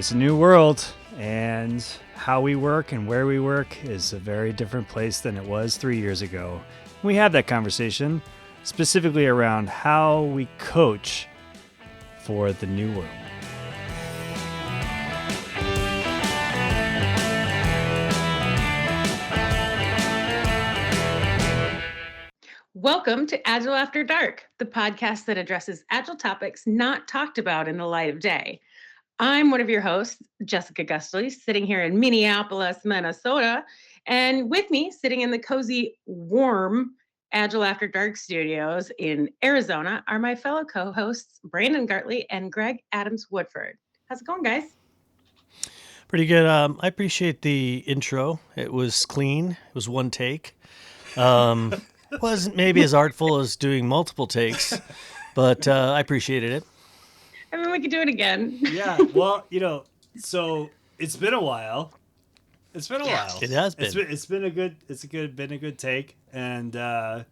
It's a new world, and how we work and where we work is a very different place than it was 3 years ago. We had that conversation specifically around how we coach for the new world. Welcome to Agile After Dark, the podcast that addresses Agile topics not talked about in the light of day. I'm one of your hosts, Jessica Gustley, sitting here in Minneapolis, Minnesota. And with me, sitting in the cozy, warm Agile After Dark studios in Arizona, are my fellow co-hosts, Brandon Gartley and Greg Adams-Woodford. How's it going, guys? Pretty good. I appreciate the intro. It was clean. It was one take. Wasn't maybe as artful as doing multiple takes, but I appreciated it. I mean, we could do it again. Yeah, well, so it's been a while. It's been a while. It has been. It's been a good take, and fuck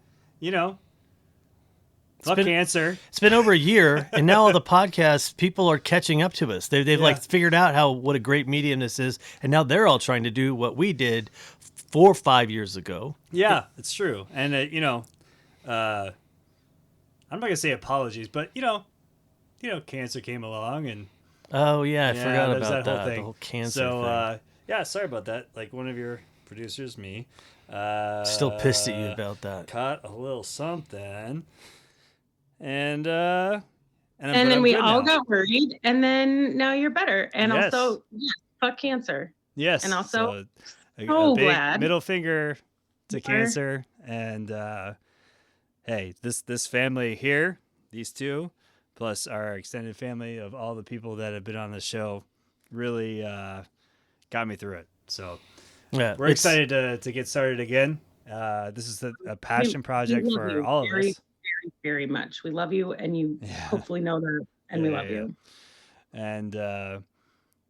cancer. It's been over a year, and now all the podcasts, people are catching up to us. They've like figured out what a great medium this is, and now they're all trying to do what we did 4 or 5 years ago. Yeah, it's true. And I'm not gonna say apologies, but cancer came along, and oh yeah, I forgot about that whole thing. The whole cancer thing. Yeah, sorry about that. Like one of your producers, me, still pissed at you about that. Caught a little something, and then we all got worried, and then now you're better, and also fuck cancer. Yes, and also a big glad middle finger to cancer, and hey, this family here, these two, plus our extended family of all the people that have been on the show, really got me through it. So yeah, we're excited to get started again. This is a passion project for all of us. Very, very much. We love you, and you hopefully know that, and we love you. And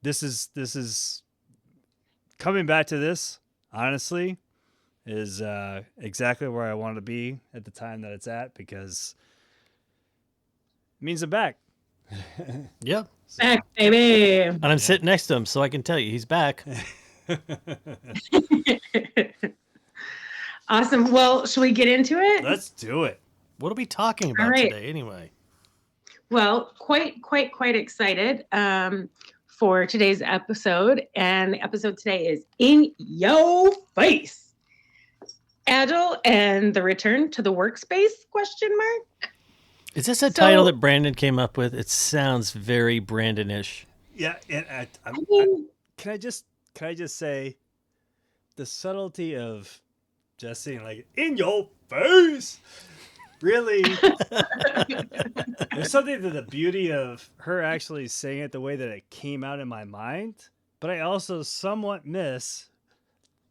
this is coming back to this, honestly, is exactly where I want to be at the time that it's at, because it means I'm back. Yep. Back, baby. And I'm sitting next to him, so I can tell you he's back. Awesome. Well, should we get into it? Let's do it. What are we talking about today, anyway? Well, quite excited for today's episode, and the episode today is In Yo Face. Agile and the return to the workspace, question mark? Is this a title that Brandon came up with? It sounds very Brandon-ish. Yeah, and can I just say the subtlety of just saying like in your face? Really, there's something to the beauty of her actually saying it the way that it came out in my mind, but I also somewhat miss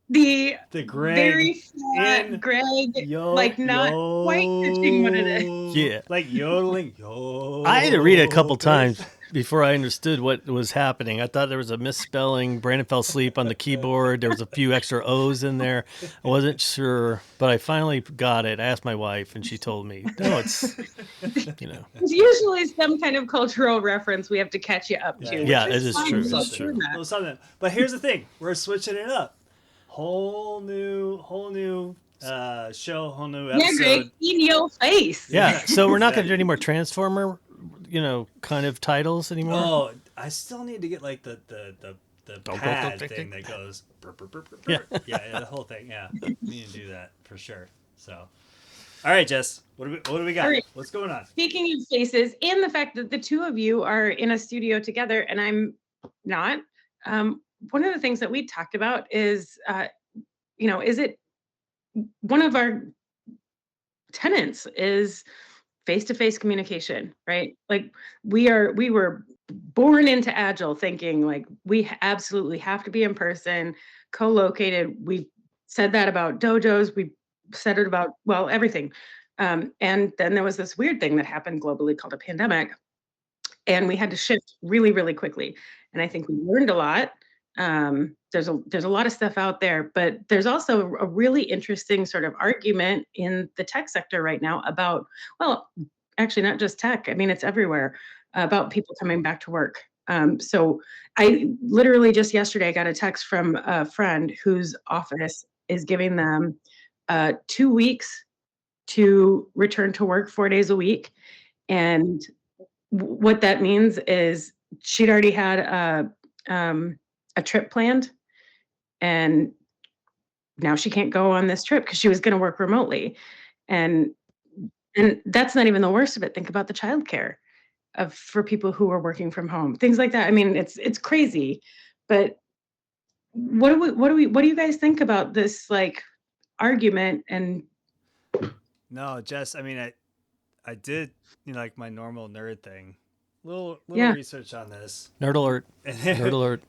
the Greg, very flat Greg, like not quite pitching what it is. Yeah, like yodeling. Yo. I had to read it a couple times before I understood what was happening. I thought there was a misspelling. Brandon fell asleep on the keyboard. There was a few extra O's in there. I wasn't sure, but I finally got it. I asked my wife, and she told me, "No, it's It's usually some kind of cultural reference we have to catch you up to." Yeah, it is true. It's true. But here's the thing: we're switching it up. Whole new show, whole new episode. Yeah, Greg, in your face. Yeah, so we're not going to do any more Transformer, kind of titles anymore. Oh, I still need to get like the pad thing that goes. Yeah, the whole thing. Yeah, need to do that for sure. So, all right, Jess, what do we got? Right. What's going on? Speaking of faces, and the fact that the two of you are in a studio together, and I'm not. One of the things that we talked about is, is it one of our tenets is face-to-face communication, right? Like we were born into Agile thinking like we absolutely have to be in person, co-located. We said that about dojos. We said it about, everything. And then there was this weird thing that happened globally called a pandemic, and we had to shift really, really quickly. And I think we learned a lot. There's a lot of stuff out there, but there's also a really interesting sort of argument in the tech sector right now about, actually not just tech. I mean, it's everywhere, about people coming back to work. So I literally just yesterday got a text from a friend whose office is giving them 2 weeks to return to work 4 days a week. And what that means is she'd already had a trip planned, and now she can't go on this trip because she was going to work remotely. And that's not even the worst of it. Think about the childcare for people who are working from home, things like that. I mean, it's crazy, but what do you guys think about this like argument? And No, Jess, I mean, I did, like my normal nerd thing, little yeah, research on this. Nerd alert. Nerd alert.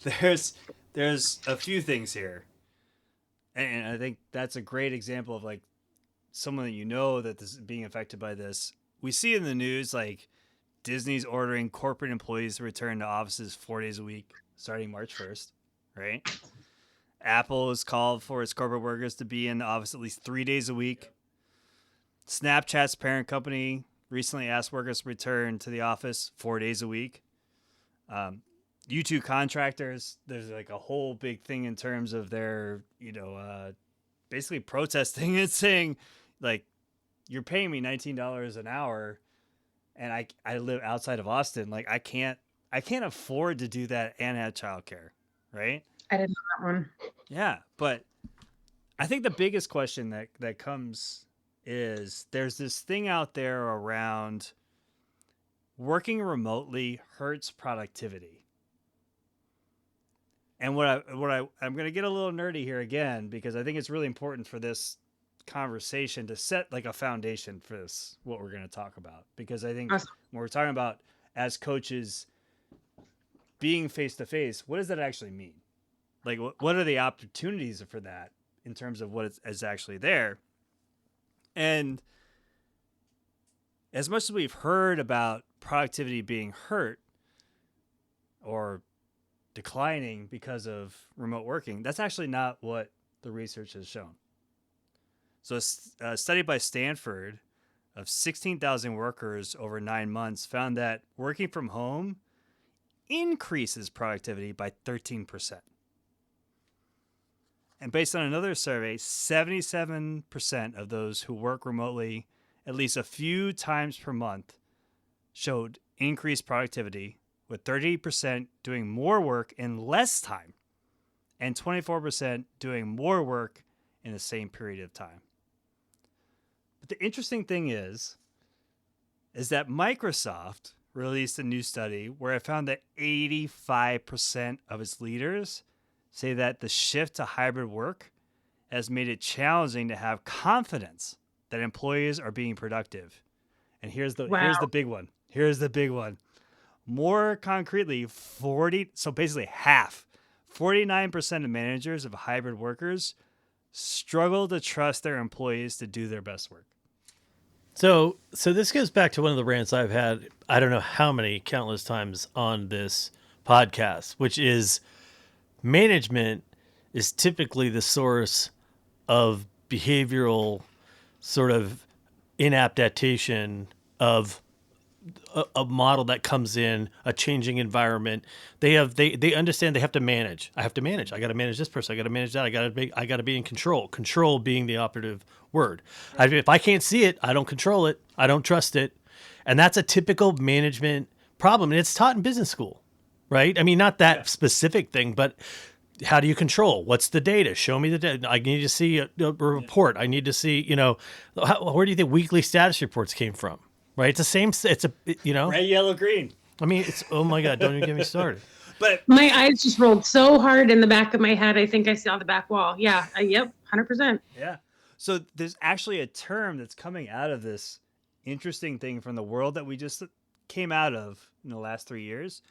There's a few things here, and I think that's a great example of like someone that that is being affected by this. We see in the news like Disney's ordering corporate employees to return to offices 4 days a week starting March 1st, right? Apple has called for its corporate workers to be in the office at least 3 days a week. Snapchat's parent company recently asked workers to return to the office 4 days a week. Yooo contractors, there's like a whole big thing in terms of their, basically protesting and saying, like, you're paying me $19 an hour, and I live outside of Austin. Like, I can't afford to do that and have childcare, right? I didn't know that one. Yeah, but I think the biggest question that comes is there's this thing out there around working remotely hurts productivity. And I'm going to get a little nerdy here again, because I think it's really important for this conversation to set like a foundation for this, what we're going to talk about. Because I think when we're talking about as coaches being face to face, what does that actually mean? Like, what are the opportunities for that in terms of what is actually there? And as much as we've heard about productivity being hurt or declining because of remote working, that's actually not what the research has shown. So a study by Stanford of 16,000 workers over 9 months found that working from home increases productivity by 13%. And based on another survey, 77% of those who work remotely at least a few times per month showed increased productivity, with 30% doing more work in less time and 24% doing more work in the same period of time. But the interesting thing is that Microsoft released a new study where it found that 85% of its leaders say that the shift to hybrid work has made it challenging to have confidence that employees are being productive. And here's the big one. Here's the big one. More concretely, basically half, 49% of managers of hybrid workers struggle to trust their employees to do their best work. So this goes back to one of the rants I've had, I don't know how many countless times on this podcast, which is management is typically the source of behavioral sort of inadaptation of a model that comes in a changing environment. They understand they have to manage. I have to manage. I got to manage this person. I got to manage that. I got to be in control. Control being the operative word. If I can't see it, I don't control it. I don't trust it. And that's a typical management problem. And it's taught in business school, right? I mean, not that specific thing, but how do you control? What's the data? Show me the data. I need to see a report. I need to see, where do you think weekly status reports came from? Right. It's the same. Red, yellow, green. I mean, oh my God, don't even get me started. But my eyes just rolled so hard in the back of my head. I think I saw the back wall. Yeah. Yep. 100%. Yeah. So there's actually a term that's coming out of this interesting thing from the world that we just came out of in the last 3 years.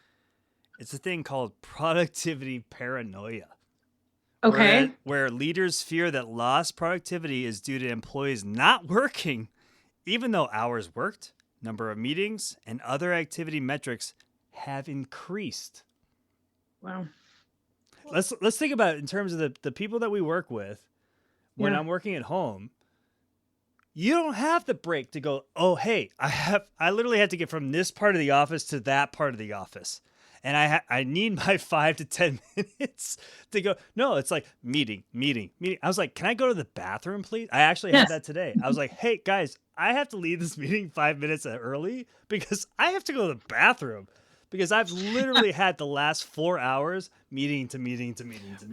It's a thing called productivity paranoia. Okay. Where leaders fear that lost productivity is due to employees not working, even though hours worked, number of meetings, and other activity metrics have increased. Wow. Let's think about it in terms of the people that we work with. When I'm working at home, you don't have the break to go, oh, hey, I literally had to get from this part of the office to that part of the office. and I need my 5 to 10 minutes to go. No, it's like meeting. I was like, can I go to the bathroom, please? I actually had that today. I was like, hey guys, I have to leave this meeting 5 minutes early because I have to go to the bathroom. Because I've literally had the last 4 hours meeting to meeting.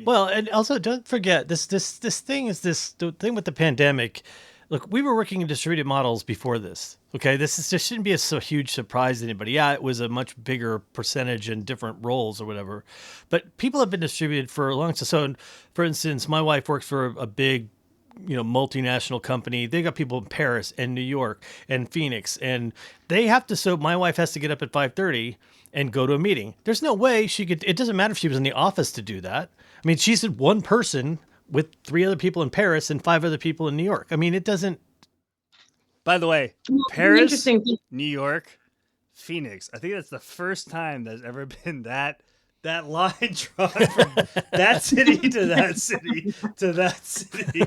Well, and also don't forget this thing is the thing with the pandemic. Look, we were working in distributed models before this. Okay, this shouldn't be a huge surprise to anybody. Yeah, it was a much bigger percentage in different roles or whatever, but people have been distributed for a long time. So, for instance, my wife works for a big, multinational company. They got people in Paris and New York and Phoenix, and they have to. So my wife has to get up at 5:30 and go to a meeting. There's no way she could. It doesn't matter if she was in the office to do that. I mean, she's one person with 3 other people in Paris and 5 other people in New York. I mean, it doesn't. By the way, Paris, New York, Phoenix. I think that's the first time there's ever been that line drawn from that city to that city to that city.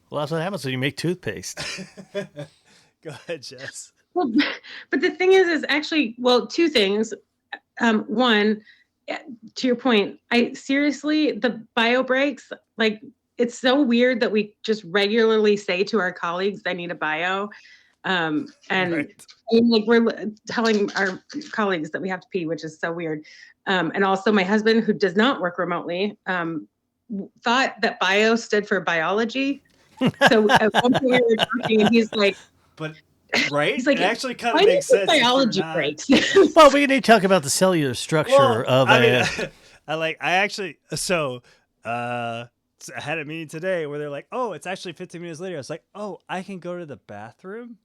Well, that's what happens when you make toothpaste. Go ahead, Jess. Well, but the thing is actually, well, 2 things. One, to your point, the bio breaks, like, it's so weird that we just regularly say to our colleagues, I need a bio. And like we're telling our colleagues that we have to pee, which is so weird. And also my husband, who does not work remotely, thought that bio stood for biology. So at one point we were talking and he's like, but right? He's like, it actually kind of makes sense. Biology breaks. Well, we need to talk about the cellular structure of I had a meeting today where they're like, oh, it's actually 15 minutes later. I was like, oh, I can go to the bathroom?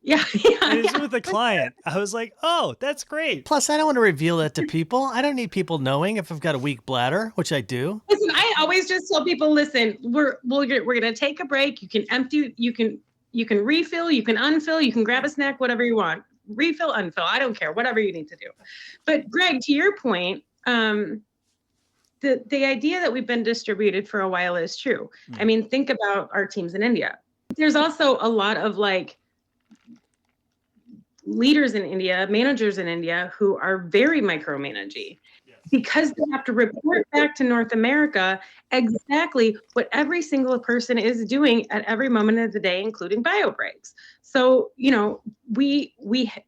Yeah. And it's with a client. I was like, oh, that's great. Plus, I don't want to reveal that to people. I don't need people knowing if I've got a weak bladder, which I do. Listen, I always just tell people, listen, we're going to take a break. You can empty, you can refill, you can unfill, you can grab a snack, whatever you want. Refill, unfill, I don't care, whatever you need to do. But Greg, to your point, the idea that we've been distributed for a while is true. I mean, think about our teams in India. There's also a lot of like leaders in India, managers in India who are very micromanaging because they have to report back to North America exactly what every single person is doing at every moment of the day, including bio breaks. So,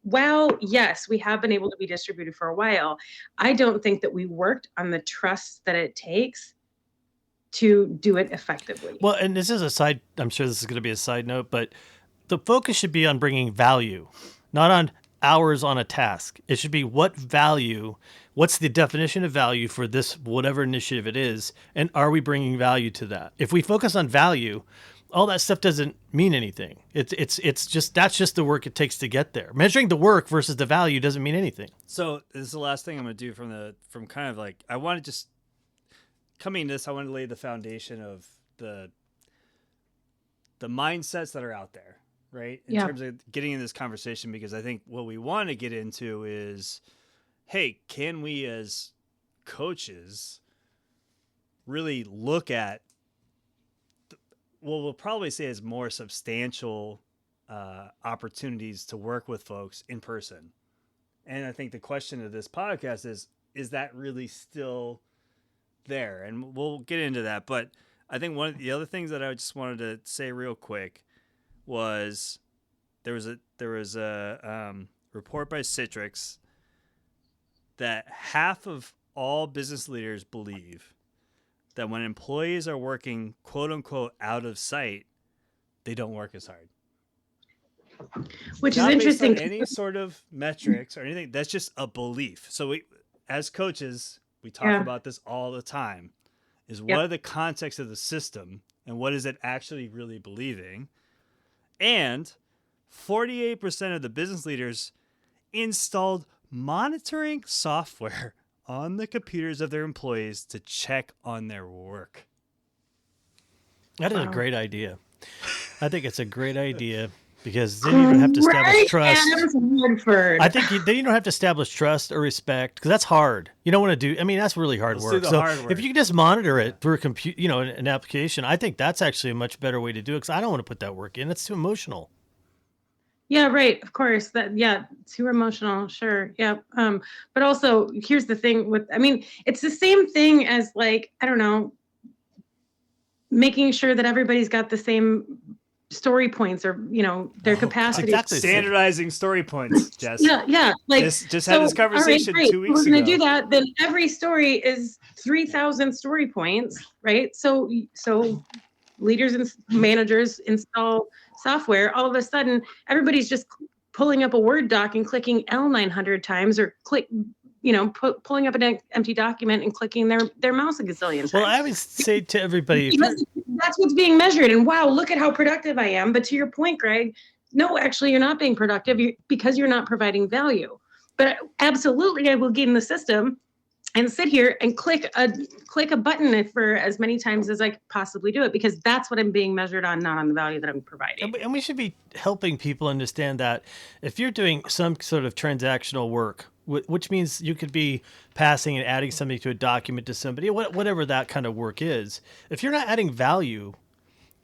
while yes, we have been able to be distributed for a while, I don't think that we worked on the trust that it takes to do it effectively. Well, and this is I'm sure this is going to be a side note, but the focus should be on bringing value, not on hours on a task. It should be what's the definition of value for this, whatever initiative it is, and are we bringing value to that? If we focus on value, all that stuff doesn't mean anything. It's just, that's just the work it takes to get there. Measuring the work versus the value doesn't mean anything. So this is the last thing I'm going to do from kind of like, I want to just, coming to this, I want to lay the foundation of the mindsets that are out there, right? In terms of getting in this conversation, because I think what we want to get into is, hey, can we as coaches really look at what we'll probably say is more substantial opportunities to work with folks in person? And I think the question of this podcast is that really still there? And we'll get into that. But I think one of the other things that I just wanted to say real quick was there was a report by Citrix that half of all business leaders believe that when employees are working quote unquote out of sight, they don't work as hard. Which is interesting. Based on any sort of metrics or anything, that's just a belief. So we, as coaches, we talk about this all the time. Is what are the context of the system and what is it actually really believing? And 48% of the business leaders installed monitoring software on the computers of their employees to check on their work. That is a great idea. I think it's a great idea because then you don't have to establish trust. I think then you don't have to establish trust or respect because that's hard. You don't want to do. I mean, that's really hard work. So if you can just monitor it through a an application, I think that's actually a much better way to do it because I don't want to put that work in. It's too emotional. Yeah, right. Of course. That, yeah, too emotional. Sure. Yeah. But also here's the thing with, I mean, it's the same thing as like, I don't know, making sure that everybody's got the same story points or, you know, their capacity. exactly. Standardizing story points, Jess. Yeah. Like, just had this conversation all right, 2 weeks we're ago. going to do that. Then every story is 3,000 story points, right? So leaders and managers install software. All of a sudden, everybody's just pulling up a Word doc and clicking L 900 times, or pulling up an empty document and clicking their mouse a gazillion times. Well, I would say to everybody, that's what's being measured. And wow, look at how productive I am. But to your point, Greg, no, actually, you're not being productive because you're not providing value. But absolutely, I will get in the system and sit here and click a button for as many times as I possibly do it, because that's what I'm being measured on, not on the value that I'm providing. And we should be helping people understand that if you're doing some sort of transactional work, which means you could be passing and adding something to a document to somebody, whatever that kind of work is, if you're not adding value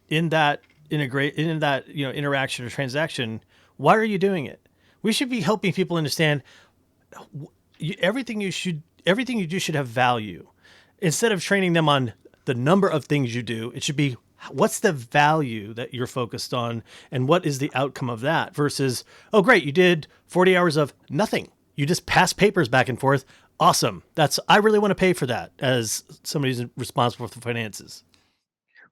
in that interaction or transaction, why are you doing it? We should be helping people understand everything you do should have value. Instead of training them on the number of things you do, it should be, what's the value that you're focused on and what is the outcome of that, versus, oh, great, you did 40 hours of nothing. You just pass papers back and forth. Awesome. I really want to pay for that as somebody who's responsible for finances.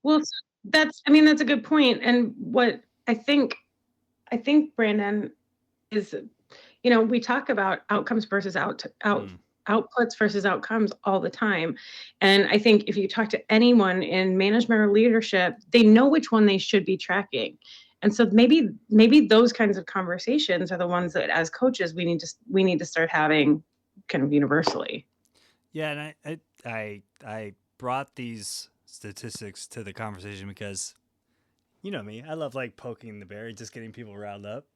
Well, that's a good point. And what I think, Brandon, is, we talk about outcomes versus outputs versus outcomes all the time. And I think if you talk to anyone in management or leadership, they know which one they should be tracking. And so maybe those kinds of conversations are the ones that as coaches we need to start having kind of universally. Yeah, and I brought these statistics to the conversation because, you know me, I love like poking the bear, just getting people riled up.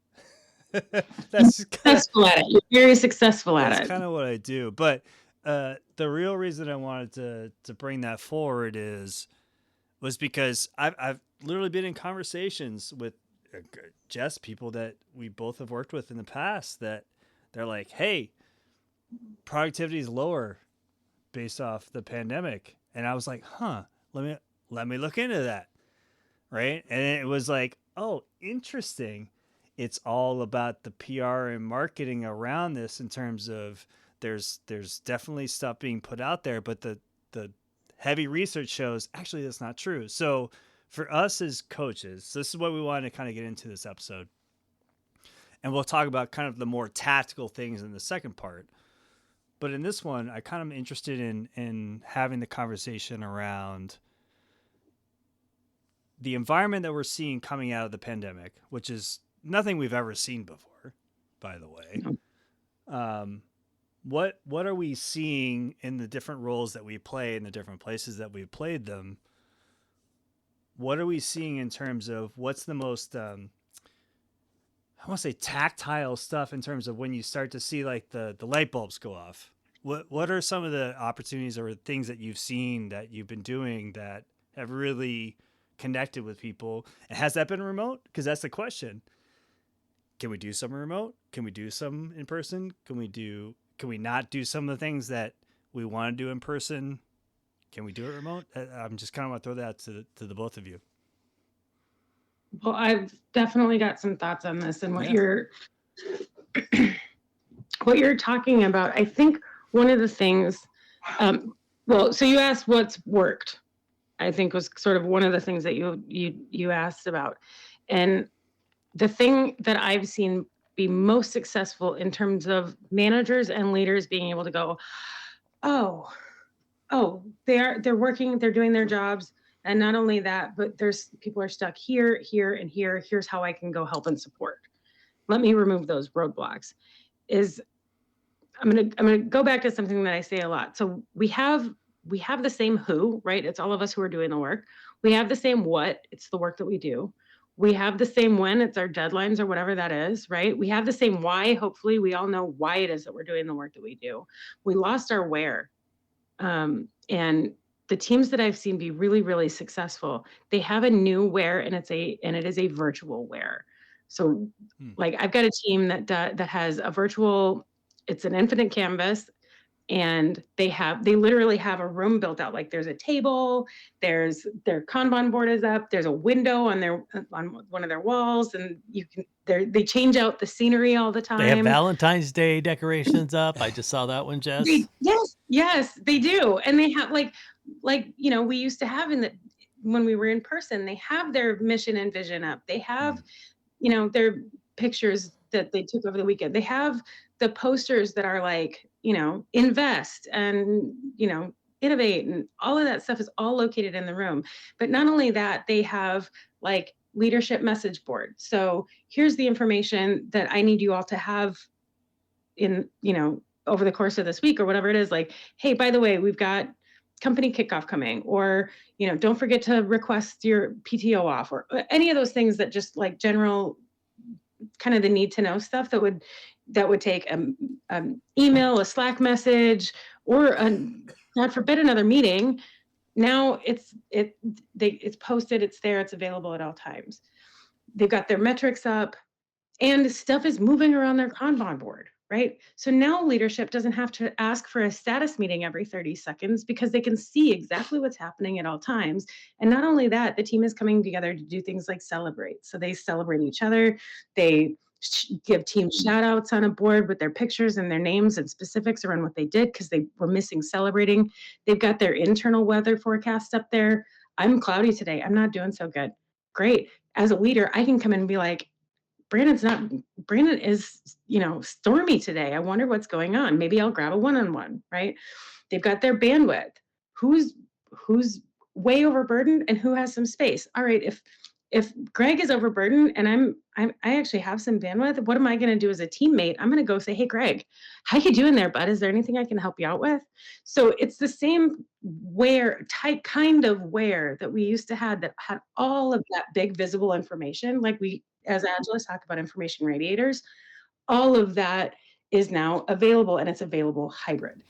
That's successful at it. You're very successful at it. That's kind of what I do. But the real reason I wanted to bring that forward was because I've literally been in conversations with Jess, people that we both have worked with in the past, that they're like, hey, productivity is lower based off the pandemic. And I was like, let me look into that. Right. And it was like, oh, interesting. It's all about the PR and marketing around this, in terms of there's definitely stuff being put out there, but the heavy research shows actually that's not true. So for us as coaches, this is what we want to kind of get into this episode. And we'll talk about kind of the more tactical things in the second part. But in this one, I kind of am interested in having the conversation around the environment that we're seeing coming out of the pandemic, which is nothing we've ever seen before, by the way. What are we seeing in the different roles that we play in the different places that we've played them? What are we seeing in terms of what's the most, I want to say tactile stuff, in terms of when you start to see like the light bulbs go off? What are some of the opportunities or things that you've seen that you've been doing that have really connected with people? And has that been remote? Because that's the question. Can we do some remote? Can we do some in person? Can we not do some of the things that we want to do in person? Can we do it remote? I'm just kind of want to throw that to the both of you. Well, I've definitely got some thoughts on this and what you're talking about. I think one of the things, so you asked what's worked, I think was sort of one of the things that you asked about. And the thing that I've seen be most successful in terms of managers and leaders being able to go, oh, they're working, they're doing their jobs. And not only that, but people are stuck here, and here. Here's how I can go help and support. Let me remove those roadblocks. I'm gonna go back to something that I say a lot. So we have the same who, right? It's all of us who are doing the work. We have the same what, it's the work that we do. We have the same when, it's our deadlines or whatever that is, right? We have the same why. Hopefully we all know why it is that we're doing the work that we do. We lost our where. And the teams that I've seen be really, really successful, they have a new where, and it is a virtual where. So like I've got a team that has a virtual, it's an infinite canvas, and they literally have a room built out. Like there's a table, their Kanban board is up, there's a window on one of their walls, and they change out the scenery all the time. They have Valentine's Day decorations up. I just saw that one, Jess. Yes, they do. And they have like, we used to have when we were in person, they have their mission and vision up. They have, their pictures that they took over the weekend. They have the posters that are like, invest and, innovate, and all of that stuff is all located in the room. But not only that, they have like leadership message board. So here's the information that I need you all to have in, over the course of this week or whatever it is. Like, hey, by the way, we've got company kickoff coming, or, don't forget to request your PTO off, or any of those things that just like general kind of the need to know stuff that would take an email, a Slack message, or God forbid another meeting. Now it's posted, it's there, it's available at all times. They've got their metrics up, and stuff is moving around their Kanban board, right? So now leadership doesn't have to ask for a status meeting every 30 seconds because they can see exactly what's happening at all times. And not only that, the team is coming together to do things like celebrate. So they celebrate each other. They give team shout outs on a board with their pictures and their names and specifics around what they did because they were missing celebrating. They've got their internal weather forecast up there. I'm cloudy today. I'm not doing so good. Great. As a leader, I can come in and be like, Brandon is, stormy today. I wonder what's going on. Maybe I'll grab a one-on-one, right? They've got their bandwidth. Who's way overburdened and who has some space? All right, if Greg is overburdened and I actually have some bandwidth, what am I going to do as a teammate? I'm going to go say, hey, Greg, how you doing there, bud? Is there anything I can help you out with? So it's the same kind of where that we used to have that had all of that big visible information. Like we, as Agilists, talk about information radiators. All of that is now available, and it's available hybrid.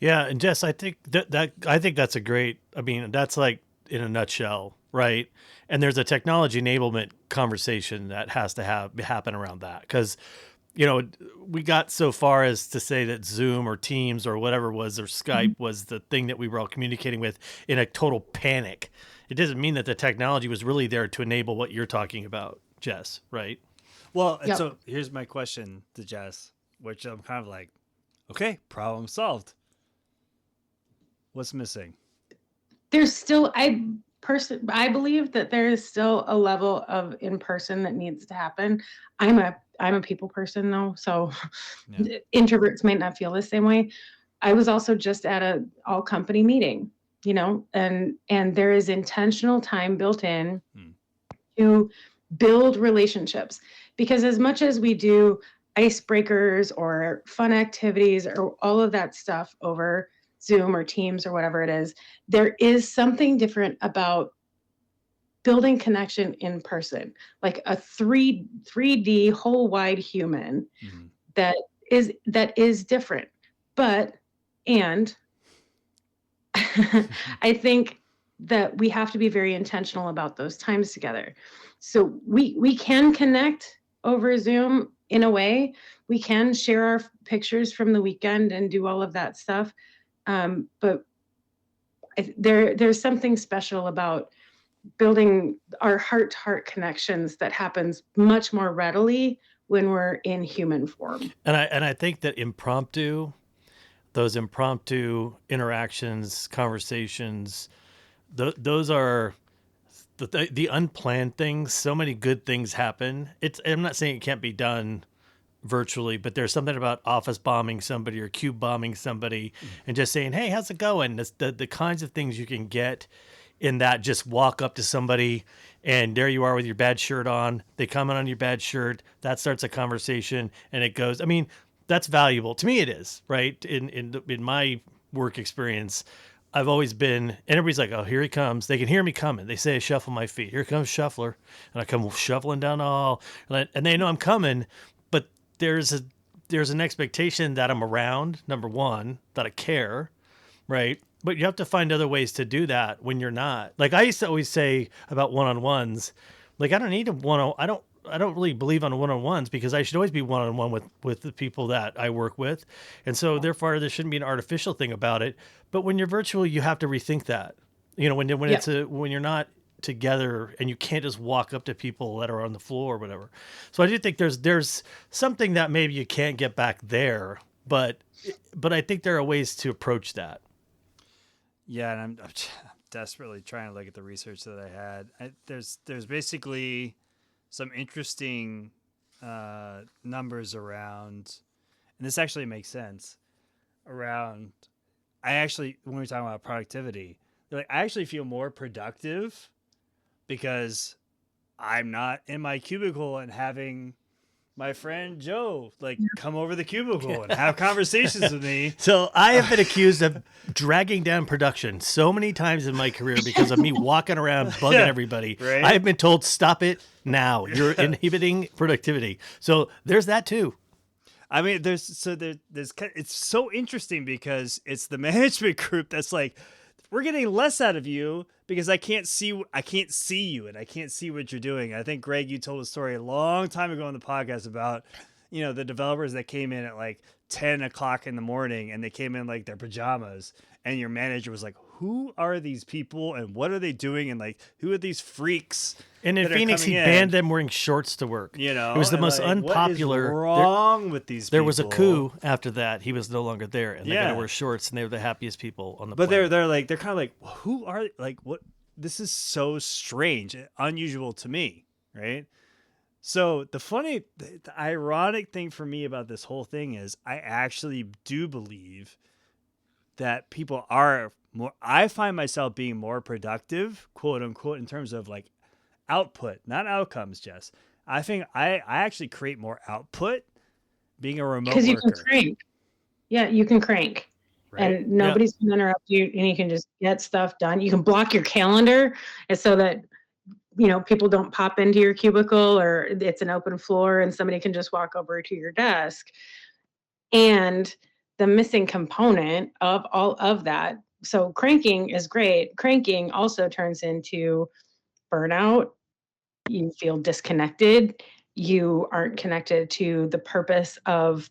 Yeah, and Jess, I think that's a great. I mean, that's like in a nutshell, right? And there's a technology enablement conversation that has to happen around that because, we got so far as to say that Zoom or Teams or whatever was, or Skype was the thing that we were all communicating with in a total panic. It doesn't mean that the technology was really there to enable what you're talking about, Jess, right? Well, yep. So here's my question to Jess, which I'm kind of like, okay, problem solved. What's missing? There's still, I believe that there is still a level of in-person that needs to happen. I'm a people person though, so introverts might not feel the same way. I was also just at a all company meeting, and there is intentional time built in to build relationships, because as much as we do icebreakers or fun activities or all of that stuff over Zoom or Teams or whatever it is, there is something different about building connection in person, like a 3D whole wide human that is different. And I think that we have to be very intentional about those times together. So we can connect over Zoom in a way. We can share our pictures from the weekend and do all of that stuff. But there's something special about building our heart-to-heart connections that happens much more readily when we're in human form. And I think that those impromptu interactions, conversations, those are the unplanned things. So many good things happen. I'm not saying it can't be done virtually, but there's something about office bombing somebody or cube bombing somebody and just saying, hey, how's it going? The kinds of things you can get in that, just walk up to somebody and there you are with your bad shirt on. They comment on your bad shirt. That starts a conversation and it goes. I mean, that's valuable. To me, it is, right? In my work experience, I've always been, and everybody's like, oh, here he comes. They can hear me coming. They say I shuffle my feet. Here comes Shuffler. And I come shuffling down the hall. And they know I'm coming, but there's an expectation that I'm around, number one, that I care, right? But you have to find other ways to do that when you're not. Like I used to always say about one-on-ones, like I don't need don't really believe on one-on-ones because I should always be one-on-one with the people that I work with. And so therefore there shouldn't be an artificial thing about it. But when you're virtual, you have to rethink that. When Yeah. when you're not together and you can't just walk up to people that are on the floor or whatever. So I do think there's something that maybe you can't get back there, but I think there are ways to approach that. Yeah, and I'm desperately trying to look at the research that I had. There's basically some interesting numbers around, and this actually makes sense. Around, when we're talking about productivity, I actually feel more productive because I'm not in my cubicle and having my friend Joe come over the cubicle and have conversations with me. So I have been accused of dragging down production so many times in my career because of me walking around bugging everybody. Right? I have been told, stop it now. You're inhibiting productivity. So there's that too. I mean, there's it's so interesting because it's the management group that's like, we're getting less out of you because I can't see you and I can't see what you're doing. I think, Greg, you told a story a long time ago on the podcast about, the developers that came in at 10 o'clock in the morning and they came in their pajamas, and your manager was like, who are these people and what are they doing? And who are these freaks? And in Phoenix, he banned them wearing shorts to work. It was the most unpopular. What is wrong with these people? There was a coup after that. He was no longer there, and they got to wear shorts, and they were the happiest people on the planet. But they're kind of who are what? This is so strange, unusual to me, right? So the ironic thing for me about this whole thing is I actually do believe that people are more. I find myself being more productive, quote unquote, in terms of output, not outcomes, Jess. I think I actually create more output being a remote worker. Because you can crank. Yeah, you can crank. Right? And nobody's going to interrupt you, and you can just get stuff done. You can block your calendar so that, people don't pop into your cubicle or it's an open floor and somebody can just walk over to your desk. And the missing component of all of that. So cranking is great. Cranking also turns into burnout. You feel disconnected. You aren't connected to the purpose of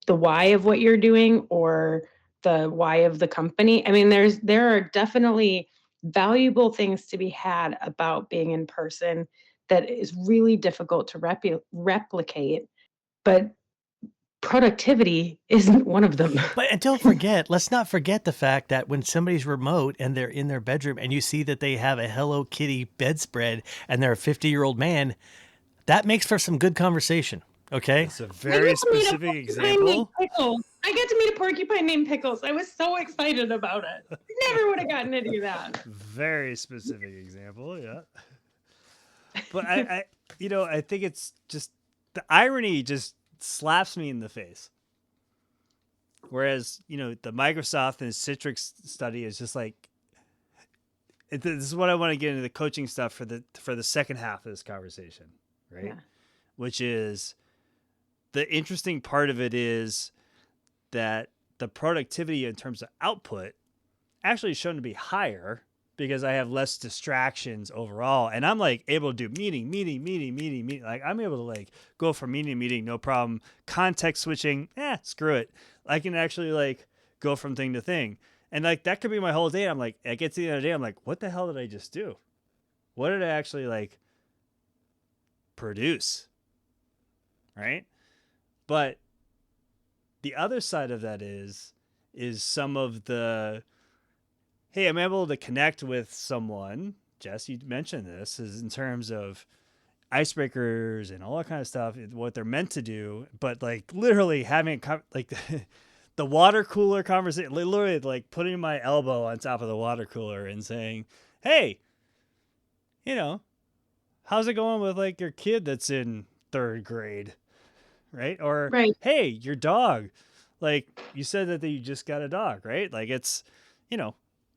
the why of what you're doing or the why of the company. I mean, there are definitely valuable things to be had about being in person that is really difficult to replicate, but productivity isn't one of them. But let's not forget the fact that when somebody's remote and they're in their bedroom and you see that they have a Hello Kitty bedspread and they're a 50-year-old man, that makes for some good conversation. Okay. It's a very specific example. I get to meet a porcupine named Pickles. I was so excited about it. Never would have gotten to do that. Very specific example, yeah. But I think it's just the irony just slaps me in the face. Whereas, the Microsoft and Citrix study is just this is what I want to get into the coaching stuff for the second half of this conversation, right? Yeah. Which is the interesting part of it is that the productivity in terms of output actually is shown to be higher because I have less distractions overall. And I'm able to do meeting. I'm able to go from meeting to meeting, no problem. Context switching, screw it. I can actually go from thing to thing. And that could be my whole day. I'm I get to the end of the day, I'm what the hell did I just do? What did I actually produce? Right? But the other side of that is some of the, hey, I'm able to connect with someone. Jess, you mentioned this, is in terms of icebreakers and all that kind of stuff, what they're meant to do. But literally having the water cooler conversation, literally putting my elbow on top of the water cooler and saying, hey, how's it going with your kid that's in 3rd grade? Right? Or, hey, your dog, you said that you just got a dog, right? It's,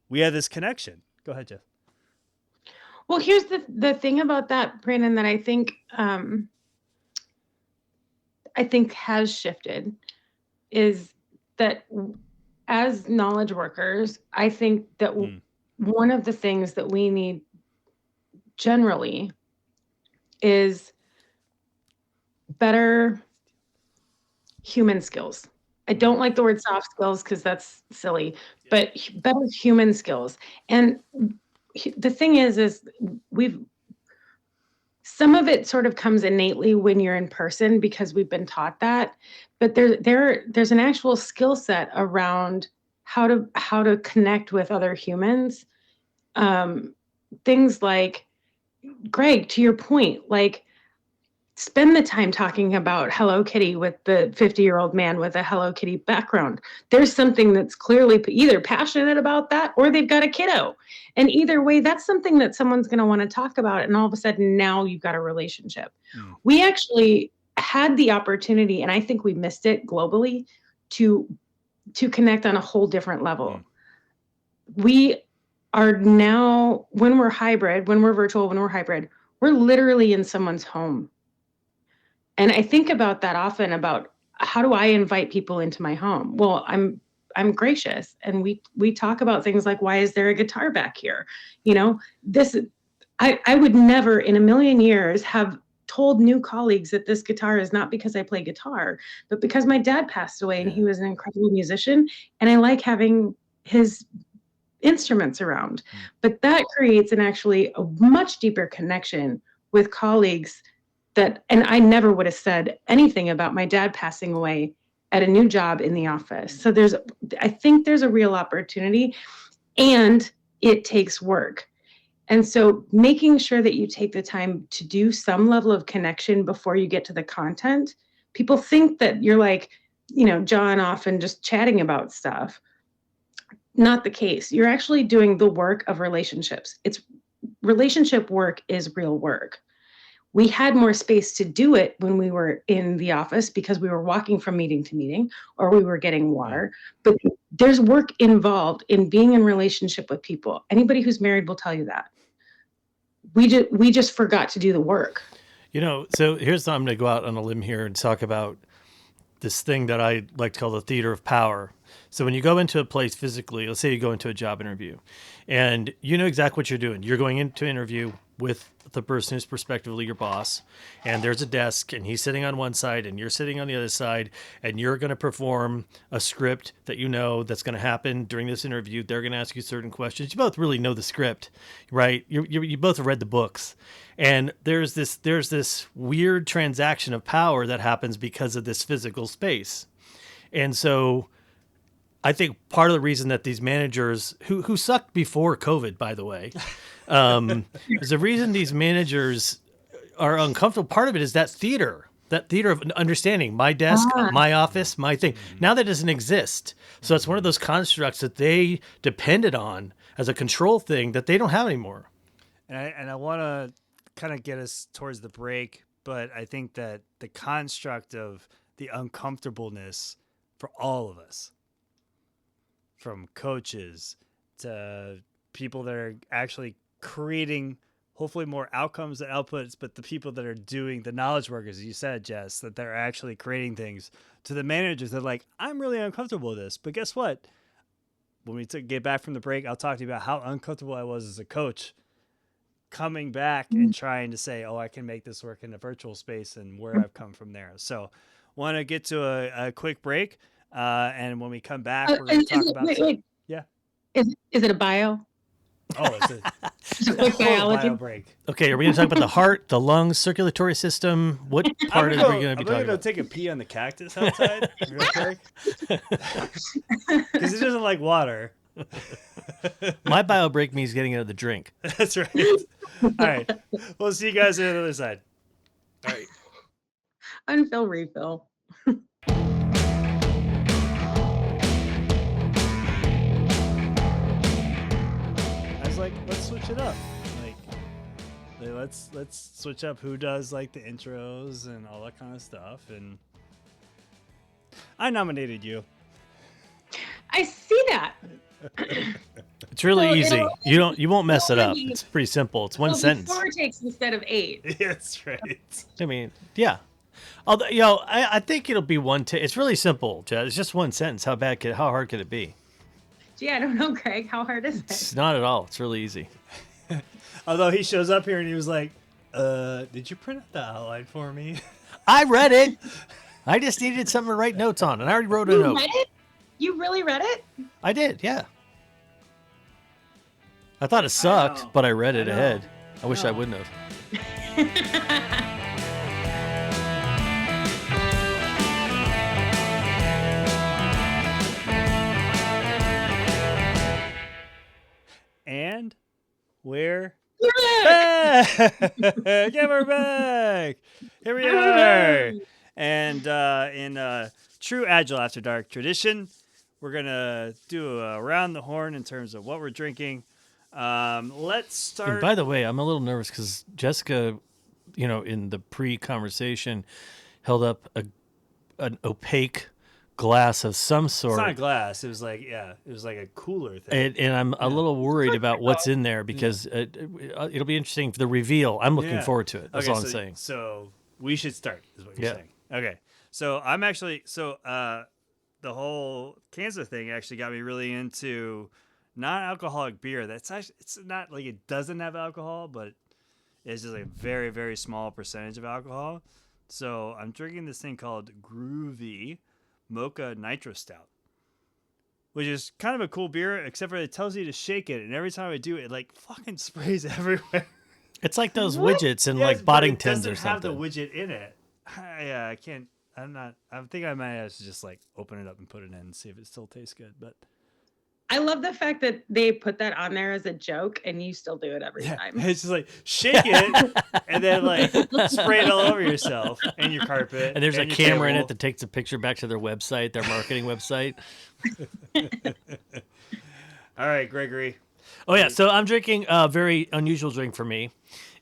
we have this connection. Go ahead, Jeff. Well, here's the thing about that, Brandon, that I think has shifted is that as knowledge workers, I think that one of the things that we need generally is better human skills. I don't like the word soft skills because that's silly, but better human skills. And the thing is some of it sort of comes innately when you're in person because we've been taught that, but there's an actual skill set around how to connect with other humans. Things like, Greg, to your point, like, spend the time talking about Hello Kitty with the 50-year-old man with a Hello Kitty background. There's something that's clearly either passionate about that or they've got a kiddo. And either way, that's something that someone's going to want to talk about. And all of a sudden, now you've got a relationship. We actually had the opportunity, and I think we missed it globally, to connect on a whole different level. We are now, when we're hybrid, when we're virtual, when we're hybrid, we're literally in someone's home. And I think about that often, about how do I invite people into my home? Well, I'm gracious. And we talk about things like, why is there a guitar back here? You know, I would never in a million years have told new colleagues that this guitar is not because I play guitar, but because my dad passed away and he was an incredible musician. And I like having his instruments around. But that creates actually a much deeper connection with colleagues and I never would have said anything about my dad passing away at a new job in the office. So I think there's a real opportunity, and it takes work. And so making sure that you take the time to do some level of connection before you get to the content. People think that you're like, John off and just chatting about stuff. Not the case. You're actually doing the work of relationships. Relationship work is real work. We had more space to do it when we were in the office because we were walking from meeting to meeting or we were getting water. But there's work involved in being in relationship with people. Anybody who's married will tell you that. We just forgot to do the work. So here's I'm going to go out on a limb here and talk about this thing that I like to call the theater of power. So when you go into a place physically, let's say you go into a job interview and you know exactly what you're doing. You're going into an interview with the person who's prospectively your boss, and there's a desk and he's sitting on one side and you're sitting on the other side, and you're going to perform a script that that's going to happen during this interview. They're going to ask you certain questions. You both really know the script, right? You both have read the books, and there's this weird transaction of power that happens because of this physical space. And so I think part of the reason that these managers who sucked before COVID, by the way, is the reason these managers are uncomfortable. Part of it is that theater of understanding my desk, my office, my thing. Now that doesn't exist. So it's one of those constructs that they depended on as a control thing that they don't have anymore. And I want to kind of get us towards the break, but I think that the construct of the uncomfortableness for all of us, from coaches to people that are actually creating hopefully more outcomes than outputs, but the people that are doing the knowledge workers, you said, Jess, that they're actually creating things, to the managers that are like, I'm really uncomfortable with this. But guess what? When we get back from the break, I'll talk to you about how uncomfortable I was as a coach coming back and trying to say, I can make this work in a virtual space and where I've come from there. So want to get to a quick break. And when we come back, we're going to talk about... Wait. Yeah. Is it a bio? Oh, it's a quick biology bio break. Okay, are we going to talk about the heart, the lungs, circulatory system? What part are we going to be talking about? I'm going to take a pee on the cactus outside real quick. Because it doesn't like water. My bio break means getting out of the drink. That's right. All right. We'll see you guys on the other side. All right. Unfill, refill. Let's switch it up. Let's switch up who does like the intros and all that kind of stuff. And I nominated you. I see that. It's really easy. You won't mess it up. It's pretty simple. It's one sentence. 4 takes instead of 8. That's right. I mean, yeah. Although, I think it'll be one take. It's really simple, Jed. It's just one sentence. How hard could it be? Gee, I don't know, Greg. How hard is it? It's not at all. It's really easy. Although he shows up here and he was like, Did you print out the outline for me? I read it. I just needed something to write notes on, and I already wrote a note. Read it? You really read it? I did, yeah. I thought it sucked, but I read it ahead. I wish I wouldn't have. And we're back! Yeah, we're back. Here we are. And in true Agile After Dark tradition, we're going to do around the horn in terms of what we're drinking. Let's start. And by the way, I'm a little nervous because Jessica, in the pre-conversation, held up an opaque glass of some sort. It's not a glass. It was like a cooler thing. And I'm a little worried about what's in there because it'll be interesting for the reveal. I'm looking forward to it. That's all I'm saying. So we should start, is what you're saying. Okay. So I'm actually the whole cancer thing actually got me really into non-alcoholic beer. That's actually, it's not like it doesn't have alcohol, but it's just like a very, very small percentage of alcohol. So I'm drinking this thing called Groovy Mocha Nitro Stout, which is kind of a cool beer, except for it tells you to shake it, and every time I do it like fucking sprays everywhere. It's like those widgets in like Boddington's or something. It doesn't have the widget in it. Yeah, I can't. I think I might have to just like open it up and put it in and see if it still tastes good. But I love the fact that they put that on there as a joke, and you still do it every time. It's just like shake it, and then like spray it all over yourself and your carpet. And there's a camera in it that takes a picture back to their website, their marketing website. All right, Gregory. Oh yeah, so I'm drinking a very unusual drink for me.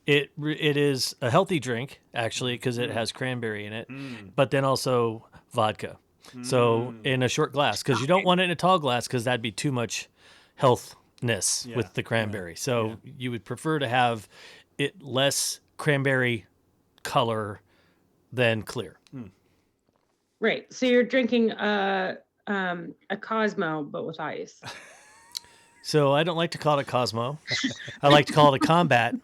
It is a healthy drink actually because it has cranberry in it, but then also vodka. So in a short glass, because you don't want it in a tall glass because that'd be too much healthness with the cranberry. So you would prefer to have it less cranberry color than clear. Right. So you're drinking a Cosmo, but with ice. So I don't like to call it a Cosmo. I like to call it a Combat.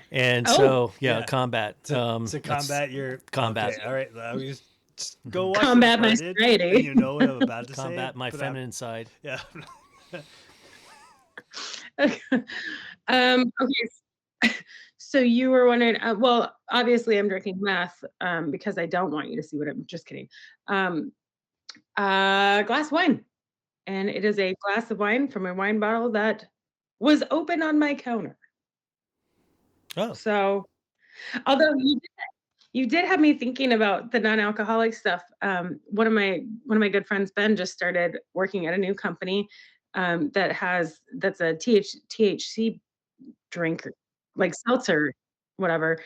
And Combat. To combat your combat. Okay, all right. Just go watch combat my sobriety. You know what I'm about to say. Combat my feminine side. Yeah. Okay. So you were wondering. Well, obviously, I'm drinking meth because I don't want you to see what I'm. Just kidding. Glass of wine, and it is a glass of wine from a wine bottle that was open on my counter. Oh. So, although you did have me thinking about the non-alcoholic stuff. One of my good friends, Ben, just started working at a new company that's a THC drink, like seltzer, whatever.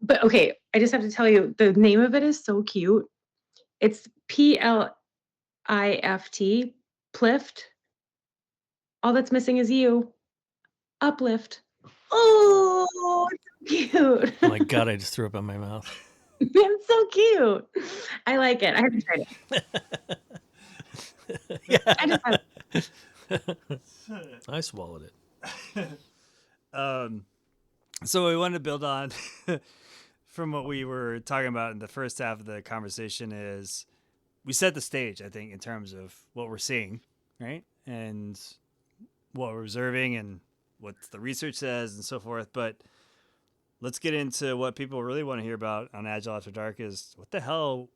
But okay, I just have to tell you, the name of it is so cute. It's PLIFT, Plift. All that's missing is you. Uplift. Oh, it's so cute. Oh my God, I just threw up in my mouth. It's so cute. I like it. I haven't tried it. I swallowed it. So we want to build on from what we were talking about in the first half of the conversation is we set the stage, I think, in terms of what we're seeing, right? And what we're observing and what the research says and so forth. But let's get into what people really want to hear about on Agile After Dark is what the hell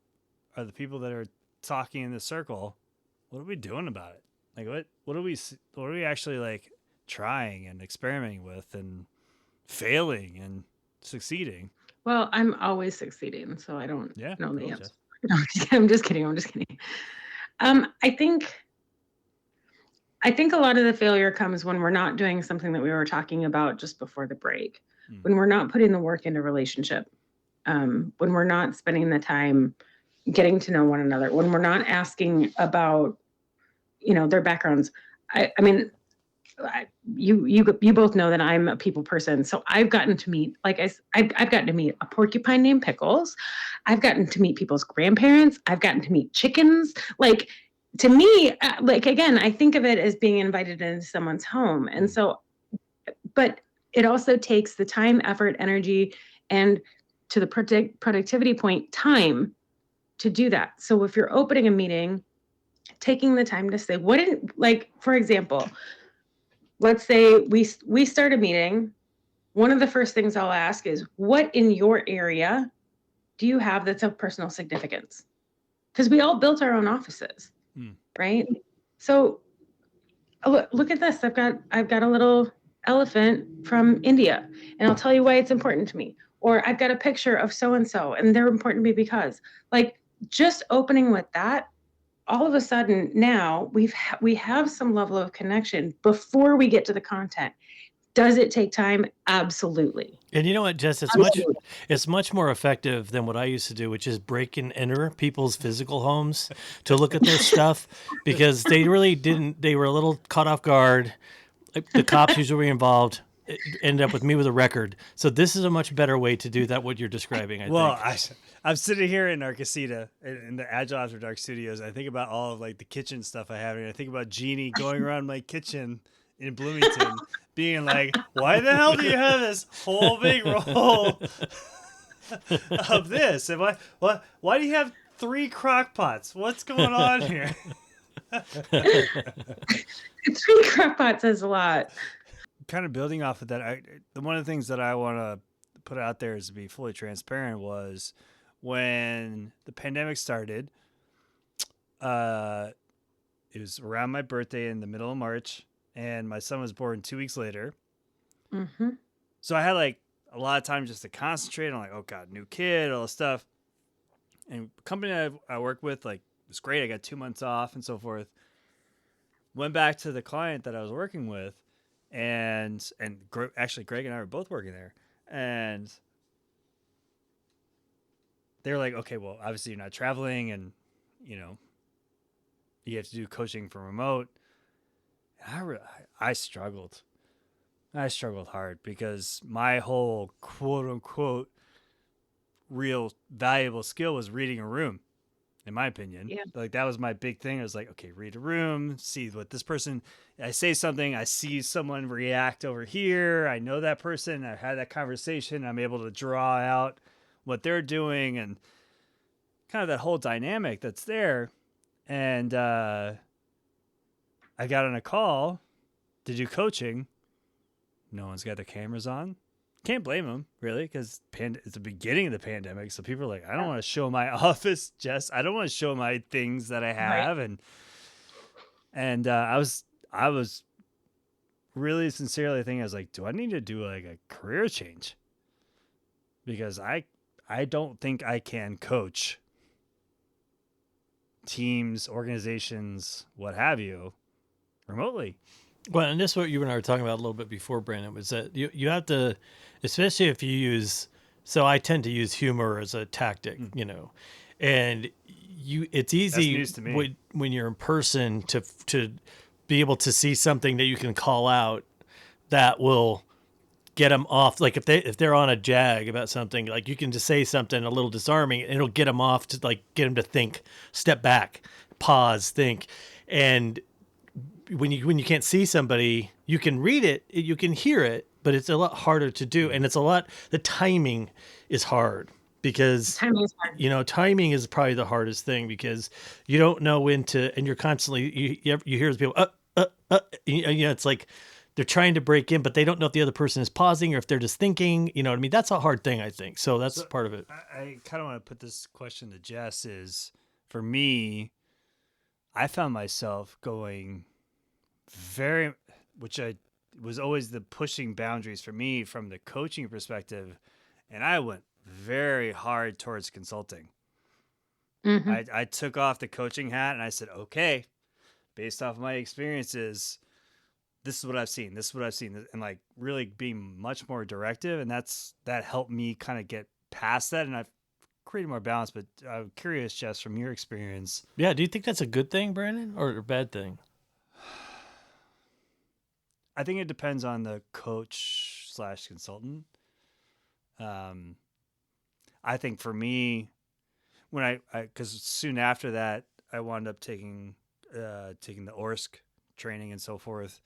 are the people that are talking in the circle? What are we doing about it? Like what are we actually like trying and experimenting with and failing and succeeding? Well, I'm always succeeding, so I don't know the answer. No, I'm just kidding. I think a lot of the failure comes when we're not doing something that we were talking about just before the break, when we're not putting the work into relationship, when we're not spending the time getting to know one another, when we're not asking about, their backgrounds. I mean, you both know that I'm a people person, so I've gotten to meet, I've gotten to meet a porcupine named Pickles. I've gotten to meet people's grandparents. I've gotten to meet chickens. Like, to me, again, I think of it as being invited into someone's home. And so, but it also takes the time, effort, energy, and to the productivity point, time to do that. So if you're opening a meeting, taking the time to say, like, for example, let's say we start a meeting. One of the first things I'll ask is, what in your area do you have that's of personal significance? Because we all built our own offices, right? So look at this. I've got a little elephant from India, and I'll tell you why it's important to me. Or I've got a picture of so and so, and they're important to me because, like, just opening with that, all of a sudden now we have some level of connection before we get to the content. Does it take time? Absolutely. And you know what, Jess? It's much more effective than what I used to do, which is break and enter people's physical homes to look at their stuff, because they really didn't. They were a little caught off guard. The cops usually were involved. It ended up with me with a record. So this is a much better way to do that. What you're describing, I think. I'm sitting here in our casita in the Agile After Dark studios. I think about all of like the kitchen stuff I have, and I think about Jeannie going around my kitchen in Bloomington, being like, "Why the hell do you have this whole big roll of this? And why do you have 3 crock pots? What's going on here?" 3 crock pots is a lot. Kind of building off of that, one of the things that I want to put out there is to be fully transparent was when the pandemic started. It was around my birthday in the middle of March, and my son was born 2 weeks later. Mm-hmm. So I had like a lot of time just to concentrate on, like, oh God, new kid, all this stuff. And the company I work with, like, it was great. I got 2 months off and so forth. Went back to the client that I was working with, and actually Greg and I were both working there, and they're like, okay, well, obviously you're not traveling, and you have to do coaching from remote. I struggled hard, because my whole quote unquote real valuable skill was reading a room, in my opinion. Yeah. Like, that was my big thing. I was like, okay, read a room, see what this person, I say something, I see someone react over here. I know that person. I've had that conversation. I'm able to draw out what they're doing and kind of that whole dynamic that's there. And I got on a call to do coaching. No one's got their cameras on. Can't blame them, really, because it's the beginning of the pandemic. So people are like, I don't want to show my office, Jess. I don't want to show my things that I have. Right. And I was really sincerely thinking, I was like, do I need to do like a career change? Because I don't think I can coach teams, organizations, what have you, remotely. Well, and this is what you and I were talking about a little bit before, Brandon, was that you have to, especially if you use, so I tend to use humor as a tactic, and it's easy when you're in person to be able to see something that you can call out that will get them off. Like if they're on a jag about something, like you can just say something a little disarming, and it'll get them off, to like get them to think, step back, pause, think. And when you can't see somebody, you can read it, you can hear it, but it's a lot harder to do. And the timing is hard, because timing is probably the hardest thing, because you don't know when to, and you're constantly, you hear people, it's like they're trying to break in, but they don't know if the other person is pausing or if they're just thinking, you know what I mean? That's a hard thing, I think. So that's part of it. I kind of want to put this question to Jess is, for me, I found myself going which I was always the pushing boundaries for me from the coaching perspective. And I went very hard towards consulting. Mm-hmm. I took off the coaching hat and I said, okay, based off my experiences, this is what I've seen. This is what I've seen. And like really being much more directive. And that helped me kind of get past that. And I've created more balance, but I'm curious, Jess, from your experience. Yeah. Do you think that's a good thing, Brandon, or a bad thing? I think it depends on the coach / consultant. I think for me, when because soon after that, I wound up taking the ORSC training and so forth.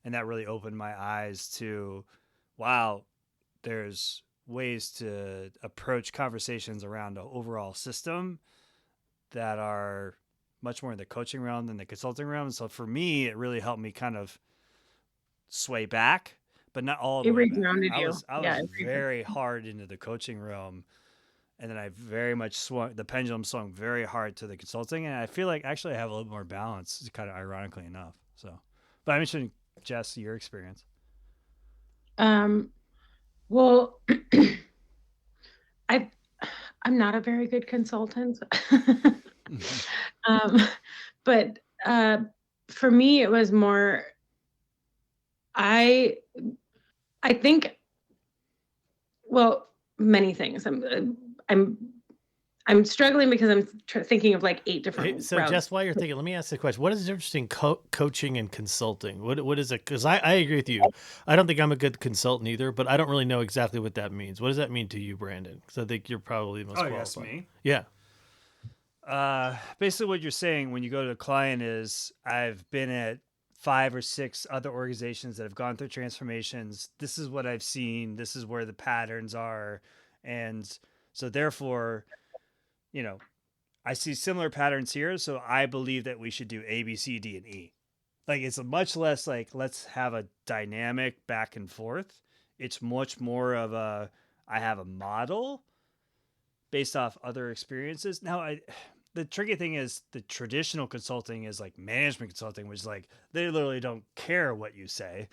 And that really opened my eyes to wow, there's ways to approach conversations around the overall system that are much more in the coaching realm than the consulting realm. So for me, it really helped me kind of sway back, but not all the It way back. regrounded I you. was I Yeah, was very hard into the coaching realm, and then I very much swung the pendulum swung very hard to the consulting, and I feel like actually I have a little more balance, kind of ironically enough. So, but I'm interested in Jess, your experience. Well, I'm not a very good consultant. But for me, it was more, I think, well, many things. I'm struggling because I'm thinking of like 8 different So routes. Jess, while you're thinking, let me ask the question: what is the difference between coaching and consulting? What is it? Because I agree with you. I don't think I'm a good consultant either, but I don't really know exactly what that means. What does that mean to you, Brandon? Because I think you're probably the most qualified. Yes, me. Yeah. Basically, what you're saying when you go to a client is, I've been at 5 or 6 other organizations that have gone through transformations. This is what I've seen. This is where the patterns are, and so therefore, you know, I see similar patterns here. So I believe that we should do A, B, C, D, and E. Like, it's a much less like, let's have a dynamic back and forth. It's much more of a, I have a model based off other experiences. Now, the tricky thing is the traditional consulting is like management consulting, which is like, they literally don't care what you say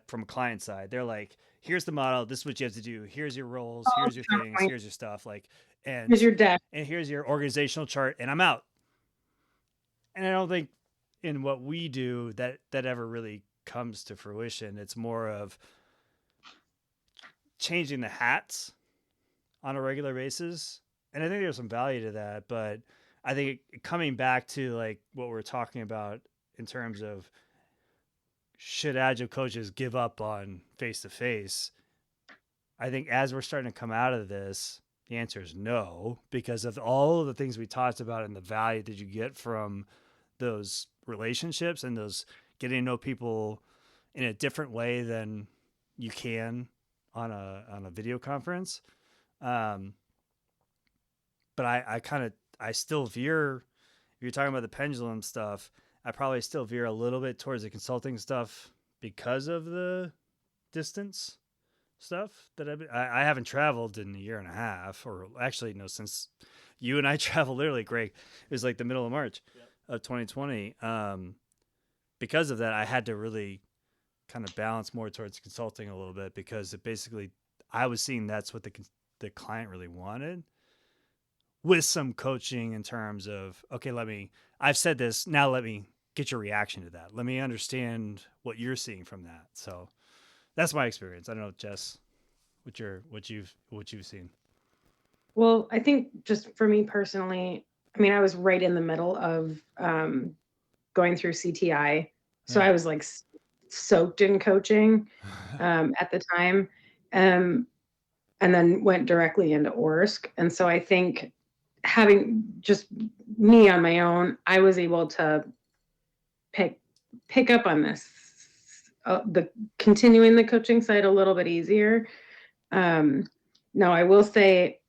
from a client side. They're like, here's the model. This is what you have to do. Here's your roles. Here's your things. Here's your stuff. Like, and Here's your deck. And here's your organizational chart, and I'm out. And I don't think in what we do that ever really comes to fruition. It's more of changing the hats on a regular basis. And I think there's some value to that, but I think coming back to like what we're talking about in terms of, should Agile coaches give up on face-to-face? I think as we're starting to come out of this, the answer is no, because of all of the things we talked about and the value that you get from those relationships and those getting to know people in a different way than you can on a video conference. But I still veer, if you're talking about the pendulum stuff, I probably still veer a little bit towards the consulting stuff because of the distance stuff that I haven't traveled in a year and a half, or actually no, since you and I traveled literally, Greg, it was like the middle of March of 2020. Because of that, I had to really kind of balance more towards consulting a little bit, because it basically, I was seeing that's what the client really wanted, with some coaching in terms of, okay, I've said this, now let me get your reaction to that. Let me understand what you're seeing from that. So that's my experience. I don't know, Jess, what you've seen. Well, I think just for me personally, I mean, I was right in the middle of going through CTI. So I was like soaked in coaching at the time, and then went directly into ORSC. And so I think having just me on my own, I was able to pick up on this, the continuing the coaching side a little bit easier. Now I will say,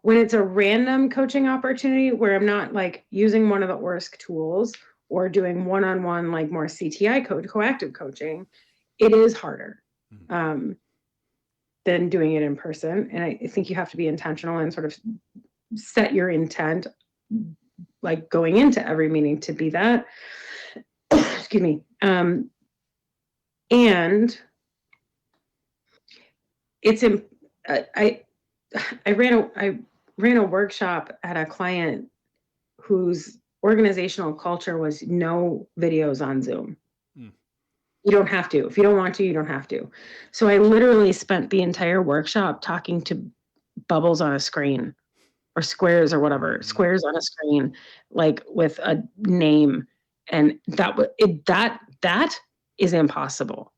when it's a random coaching opportunity where I'm not like using one of the ORSC tools or doing one-on-one, like more CTI coactive coaching, it is harder than doing it in person. And I think you have to be intentional and sort of set your intent, like going into every meeting, to be that. Excuse me. And it's I ran a workshop at a client whose organizational culture was no videos on Zoom. You don't have to. If you don't want to, you don't have to. So I literally spent the entire workshop talking to bubbles on a screen, or squares, or whatever, squares on a screen, like with a name. And that is impossible.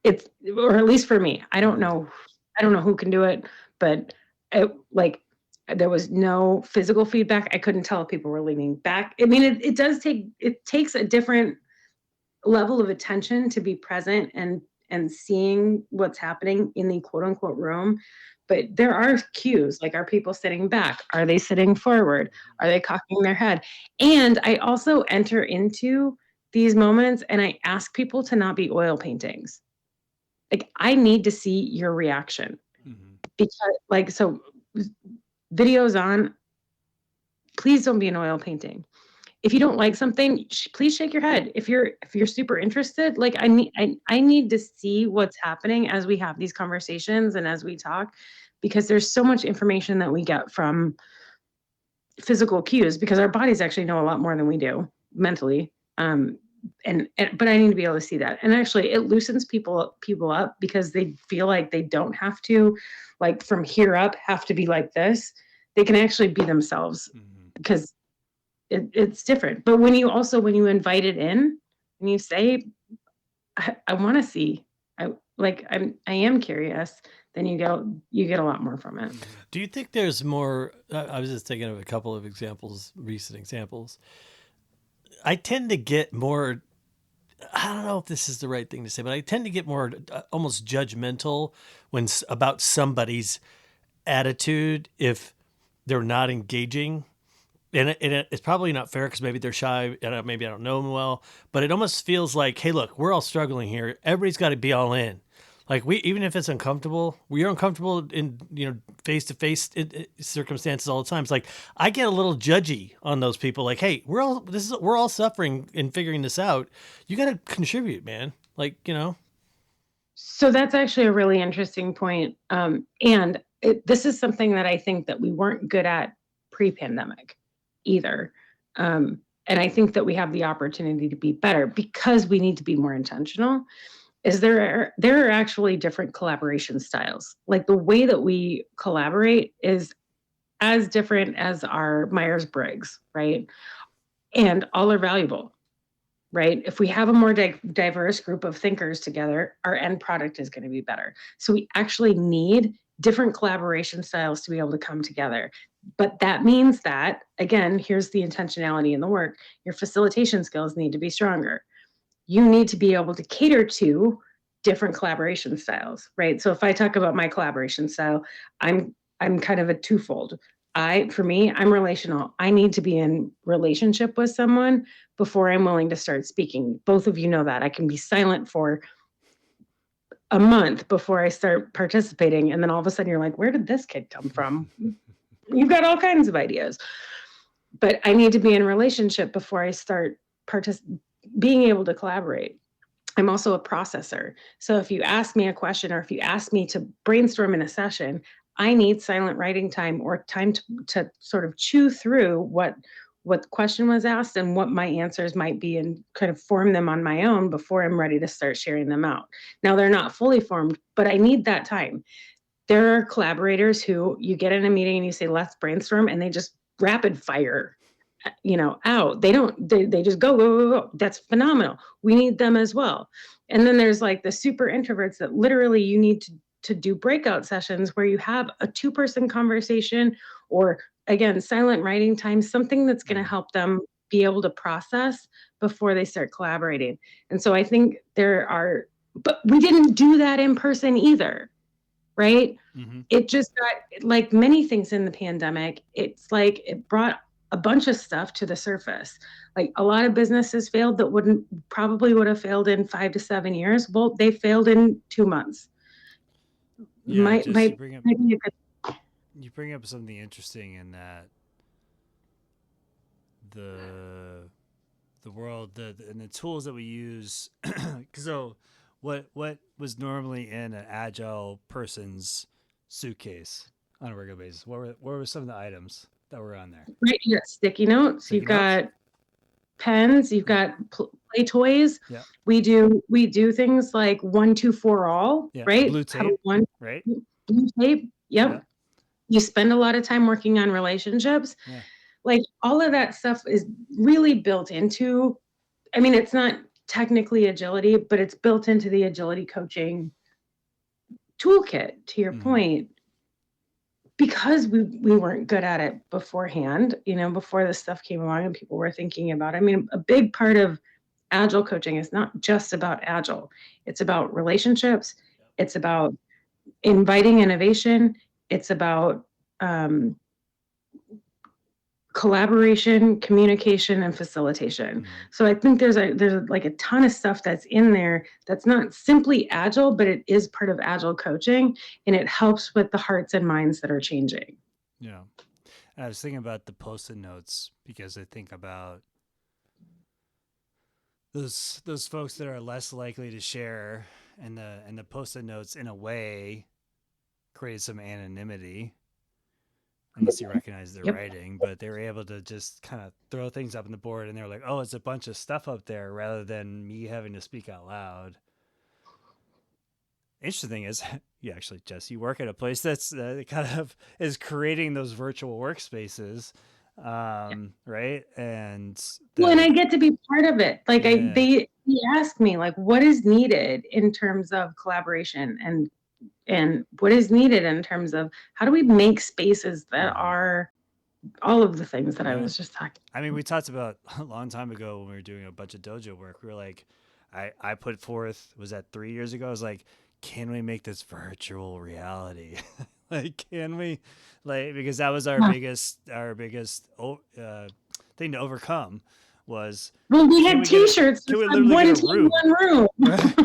It's, or at least for me, I don't know who can do it, but there was no physical feedback. I couldn't tell if people were leaning back. I mean, it takes a different level of attention to be present and seeing what's happening in the quote unquote room. But there are cues, like, are people sitting back? Are they sitting forward? Are they cocking their head? And I also enter into these moments and I ask people to not be oil paintings. Like, I need to see your reaction. Because, like, so videos on, please don't be an oil painting. If you don't like something, please shake your head. If you're super interested, like, I need to see what's happening as we have these conversations and as we talk, because there's so much information that we get from physical cues, because our bodies actually know a lot more than we do mentally. But I need to be able to see that. And actually it loosens people up, because they feel like they don't have to, like, from here up, have to be like this. They can actually be themselves, because it's different. But when you invite it in and you say, I want to see, I am curious, then you get a lot more from it. Do you think there's more? I was just thinking of a couple of recent examples. I tend to get more, I don't know if this is the right thing to say, but I tend to get more almost judgmental about somebody's attitude if they're not engaging. And it's probably not fair, because maybe they're shy and maybe I don't know them well, but it almost feels like, hey, look, we're all struggling here. Everybody's got to be all in. Like, even if it's uncomfortable, we are uncomfortable in, face-to-face circumstances all the time. It's like, I get a little judgy on those people. Like, hey, we're all suffering and figuring this out. You got to contribute, man. Like, So that's actually a really interesting point. And this is something that I think that we weren't good at pre-pandemic either. And I think that we have the opportunity to be better, because we need to be more intentional. Is there are actually different collaboration styles. Like, the way that we collaborate is as different as our Myers-Briggs, right? And all are valuable, right? If we have a more diverse group of thinkers together, our end product is going to be better. So we actually need different collaboration styles to be able to come together. But that means that, again, here's the intentionality in the work. Your facilitation skills need to be stronger. You need to be able to cater to different collaboration styles, right? So if I talk about my collaboration style, I'm kind of a twofold. For me, I'm relational. I need to be in relationship with someone before I'm willing to start speaking. Both of you know that. I can be silent for a month before I start participating. And then all of a sudden you're like, where did this kid come from? You've got all kinds of ideas. But I need to be in relationship before I start being able to collaborate. I'm also a processor. So if you ask me a question, or if you ask me to brainstorm in a session, I need silent writing time, or time to sort of chew through what the question was asked and what my answers might be, and kind of form them on my own before I'm ready to start sharing them out. Now, they're not fully formed, but I need that time. There are collaborators who you get in a meeting and you say, let's brainstorm, and they just rapid fire out. They just go. That's phenomenal. We need them as well. And then there's like the super introverts that literally you need to do breakout sessions where you have a 2-person conversation, or again, silent writing time, something that's going to help them be able to process before they start collaborating. And so I think but we didn't do that in person either, right? It just got, like many things in the pandemic, it's like it brought a bunch of stuff to the surface. Like, a lot of businesses failed that probably would have failed in 5 to 7 years. Well, they failed in 2 months. Yeah, you bring up something interesting in that the world, and the tools that we use. So what was normally in an Agile person's suitcase on a regular basis? What were some of the items that were on there? Right, you got sticky notes, you've got pens, you've got play toys. Yeah. We do things like 1, 2, 4 all, right? Blue tape, right? Blue tape, yep. Yeah. You spend a lot of time working on relationships. Yeah. Like, all of that stuff is really built into, I mean, it's not technically agility, but it's built into the agility coaching toolkit, to your point. Because we weren't good at it beforehand, before this stuff came along and people were thinking about it. I mean, a big part of Agile coaching is not just about Agile. It's about relationships. It's about inviting innovation. It's about collaboration, communication, and facilitation. So I think there's like a ton of stuff that's in there that's not simply Agile, but it is part of Agile coaching, and it helps with the hearts and minds that are changing. Yeah. I was thinking about the Post-it notes because I think about those folks that are less likely to share, and the Post-it notes in a way create some anonymity unless you recognize their writing, but they were able to just kind of throw things up on the board, and they were like, oh, it's a bunch of stuff up there rather than me having to speak out loud. Interesting thing is, you actually, Jess, you work at a place that's kind of is creating those virtual workspaces, right? And and I get to be part of it. Like he asked me, like, what is needed in terms of collaboration and what is needed in terms of how do we make spaces that are all of the things that I was just talking about. I mean, we talked about a long time ago when we were doing a bunch of dojo work. We were like, I put forth, was that 3 years ago? I was like, can we make this virtual reality? Like, can we, like, because that was our biggest thing to overcome was. Well, we had T-shirts. Can we literally one get a team, room? one room.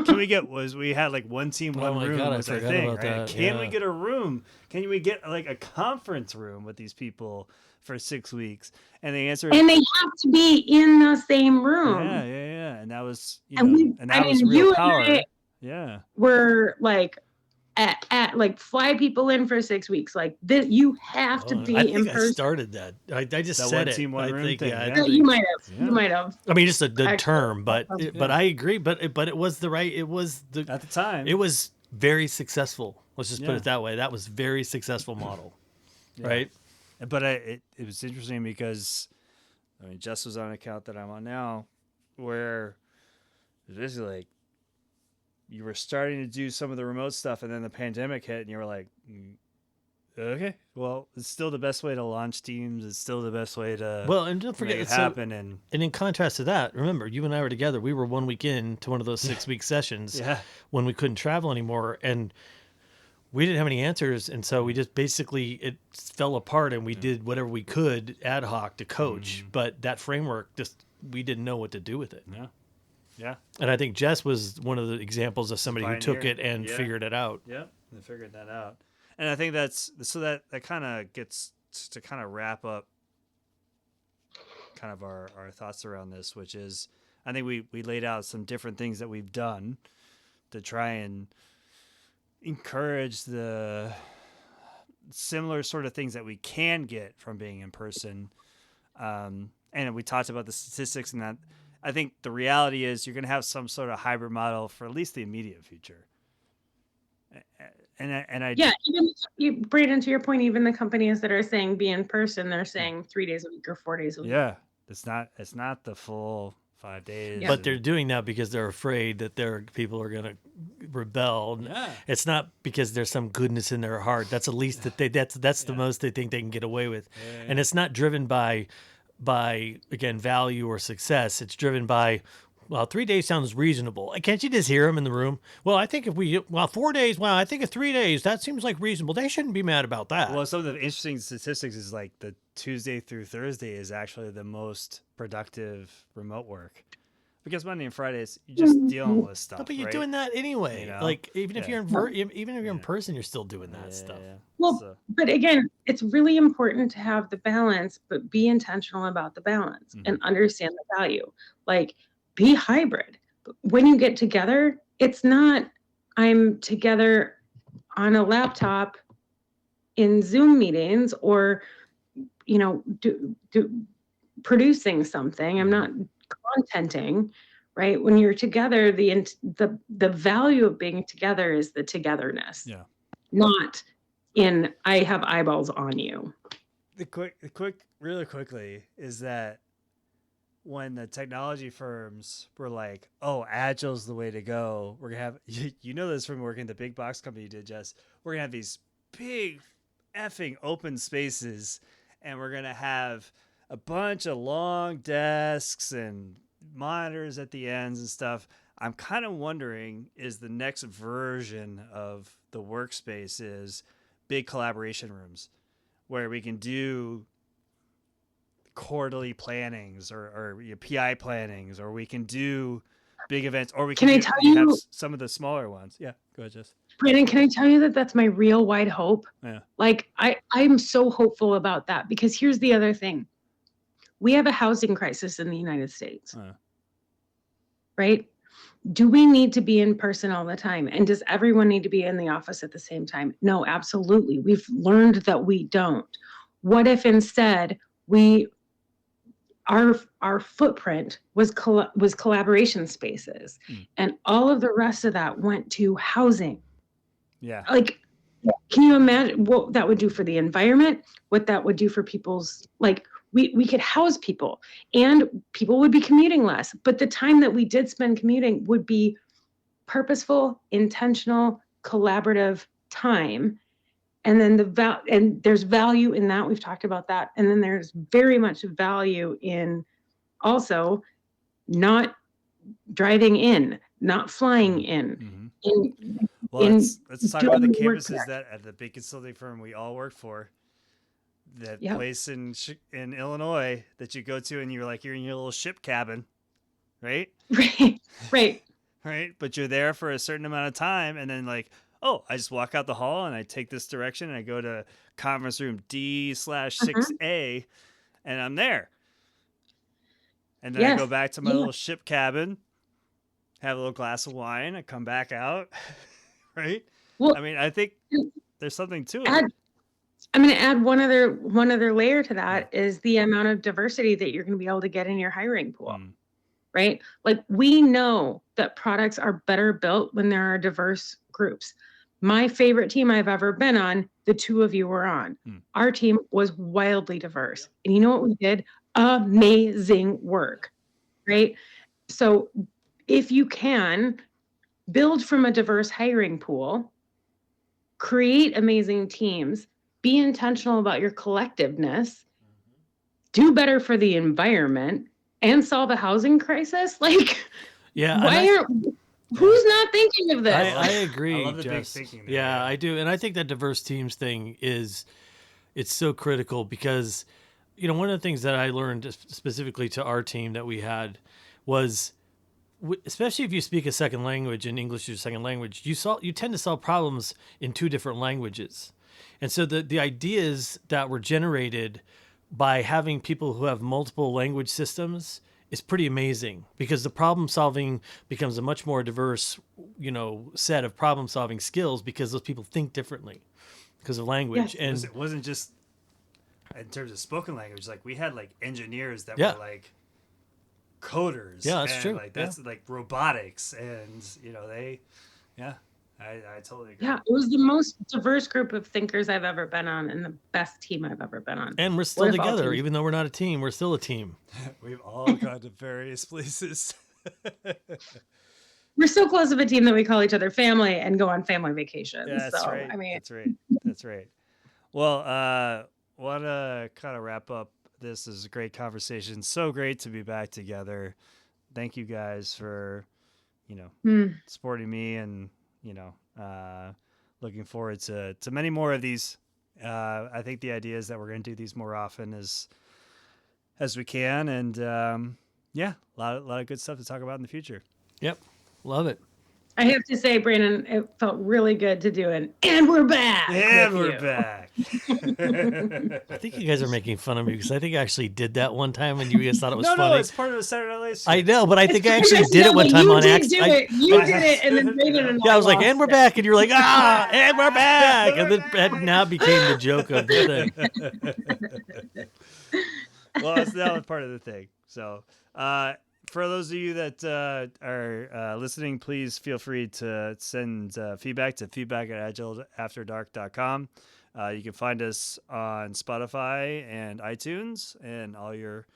Can we get? We had like one team, one room. God, was I our forgot thing, about right? that. Can we get a room? Can we get like a conference room with these people for 6 weeks? And the answer is, and they have to be in the same room. Yeah. And that was, that was real power. Yeah. We're like at like fly people in for 6 weeks. Like this, you have to be in person. I started that. I just that said one it. Team, one I room think, thing. yeah, Yeah. You might have. You might have. I mean, just a good term, but I agree. But it was the right. It was the at the time. It was very successful. Let's just put it that way. That was very successful model, right? But it was interesting because, I mean, Jess was on an account that I'm on now, where it was basically like you were starting to do some of the remote stuff, and then the pandemic hit, and you were like, okay, well, it's still the best way to launch teams. It's still the best way to and don't forget make it happen. And in contrast to that, remember, you and I were together. We were 1 week in to one of those 6-week sessions when we couldn't travel anymore, and we didn't have any answers, and so we just basically it fell apart, and we did whatever we could ad hoc to coach. But that framework, just we didn't know what to do with it. Yeah. And I think Jess was one of the examples of somebody who took it and figured it out. Yeah, they figured that out. And I think that's so that kind of gets to kind of wrap up kind of our thoughts around this, which is I think we laid out some different things that we've done to try and encourage the similar sort of things that we can get from being in person. And we talked about the statistics, and that I think the reality is you're going to have some sort of hybrid model for at least the immediate future. Even Braden, to your point, even the companies that are saying be in person, they're saying 3 days a week or 4 days a week. Yeah, it's not the full 5 days. But they're doing that because they're afraid that their people are going to rebel. Yeah. It's not because there's some goodness in their heart. That's at least that's the most they think they can get away with. Yeah. And it's not driven by again value or success. It's driven by 3 days sounds reasonable. Can't you just hear them in the room? Well, I think 4 days. Well, I think 3 days. That seems like reasonable. They shouldn't be mad about that. Well, some of the interesting statistics is like the Tuesday through Thursday is actually the most productive remote work. Because Monday and Fridays, you're just dealing with stuff. No, but you're right? doing that anyway. You know? Like even if you're in person, you're still doing that stuff. Yeah. Well, but again, it's really important to have the balance, but be intentional about the balance and understand the value. Like be hybrid. When you get together, it's not I'm together on a laptop in Zoom meetings or producing something. I'm not contenting, right? When you're together, the value of being together is the togetherness. Yeah. Not in I have eyeballs on you. Really quickly is that when the technology firms were like, "Oh, Agile's the way to go," we're gonna have you know this from working at the big box company you did, Jess. We're gonna have these big effing open spaces, and we're gonna have a bunch of long desks and monitors at the ends and stuff. I'm kind of wondering, is the next version of the workspace is big collaboration rooms where we can do quarterly plannings or PI plannings, or we can do big events, or we can have some of the smaller ones. Yeah, go ahead, Jess. Brandon, can I tell you that that's my real wide hope? Yeah. Like I'm so hopeful about that, because here's the other thing. We have a housing crisis in the United States, right? Do we need to be in person all the time? And does everyone need to be in the office at the same time? No, absolutely. We've learned that we don't. What if instead our footprint was collaboration spaces, and all of the rest of that went to housing? Yeah. Like, can you imagine what that would do for the environment? What that would do for people's, like, we could house people, and people would be commuting less. But the time that we did spend commuting would be purposeful, intentional, collaborative time. And then and there's value in that. We've talked about that. And then there's very much value in also not driving in, not flying in. Well, let's talk about the campuses that at the big consulting firm we all worked for. That place in Illinois that you go to, and you're in your little ship cabin, right? Right. Right. But you're there for a certain amount of time, and then I just walk out the hall and I take this direction and I go to conference room D/6A, and I'm there. And then I go back to my little ship cabin, have a little glass of wine, I come back out, right? Well, I mean, I think there's something to it. I'm going to add one other layer to that is the amount of diversity that you're going to be able to get in your hiring pool, right? Like, we know that products are better built when there are diverse groups. My favorite team I've ever been on, the two of you were on. Our team was wildly diverse. And you know what we did? Amazing work, right? So if you can build from a diverse hiring pool, create amazing teams, be intentional about your collectiveness, do better for the environment, and solve a housing crisis. Who's not thinking of this? I agree. I love the big thinking there. Yeah, I do. And I think that diverse teams thing it's so critical, because, one of the things that I learned specifically to our team that we had was, especially if you speak a second language and English is your second language, you tend to solve problems in two different languages. And so the ideas that were generated by having people who have multiple language systems is pretty amazing, because the problem solving becomes a much more diverse, set of problem solving skills, because those people think differently because of language. Yes. And it wasn't just in terms of spoken language. We had engineers that were coders. Yeah, that's true. That's robotics, and I totally agree. Yeah, it was the most diverse group of thinkers I've ever been on, and the best team I've ever been on. And we're still together, even though we're not a team. We're still a team. We've all gone to various places. We're so close of a team that we call each other family and go on family vacations. Yeah, that's right. That's right. Well, want to kind of wrap up. This is a great conversation. So great to be back together. Thank you guys for, supporting me, and looking forward to many more of these. I think the idea is that we're going to do these more often as we can, and a lot of good stuff to talk about in the future. Yep, love it. I have to say, Brandon, it felt really good to do it. And we're back. And we're back. I think you guys are making fun of me, because I think I actually did that one time and you guys thought it was funny. No, it's part of the Saturday Night Live. I know, but I think I actually did it one time on accident. You did it, and then Brandon and I was like, and we're back. And you're like, and we're back. And then that now became the joke of the thing. Well, it's now part of the thing. So, for those of you that are listening, please feel free to send feedback to feedback@agileafterdark.com. You can find us on Spotify and iTunes and all your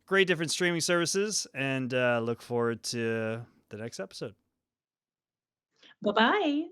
great different streaming services, and look forward to the next episode. Bye-bye.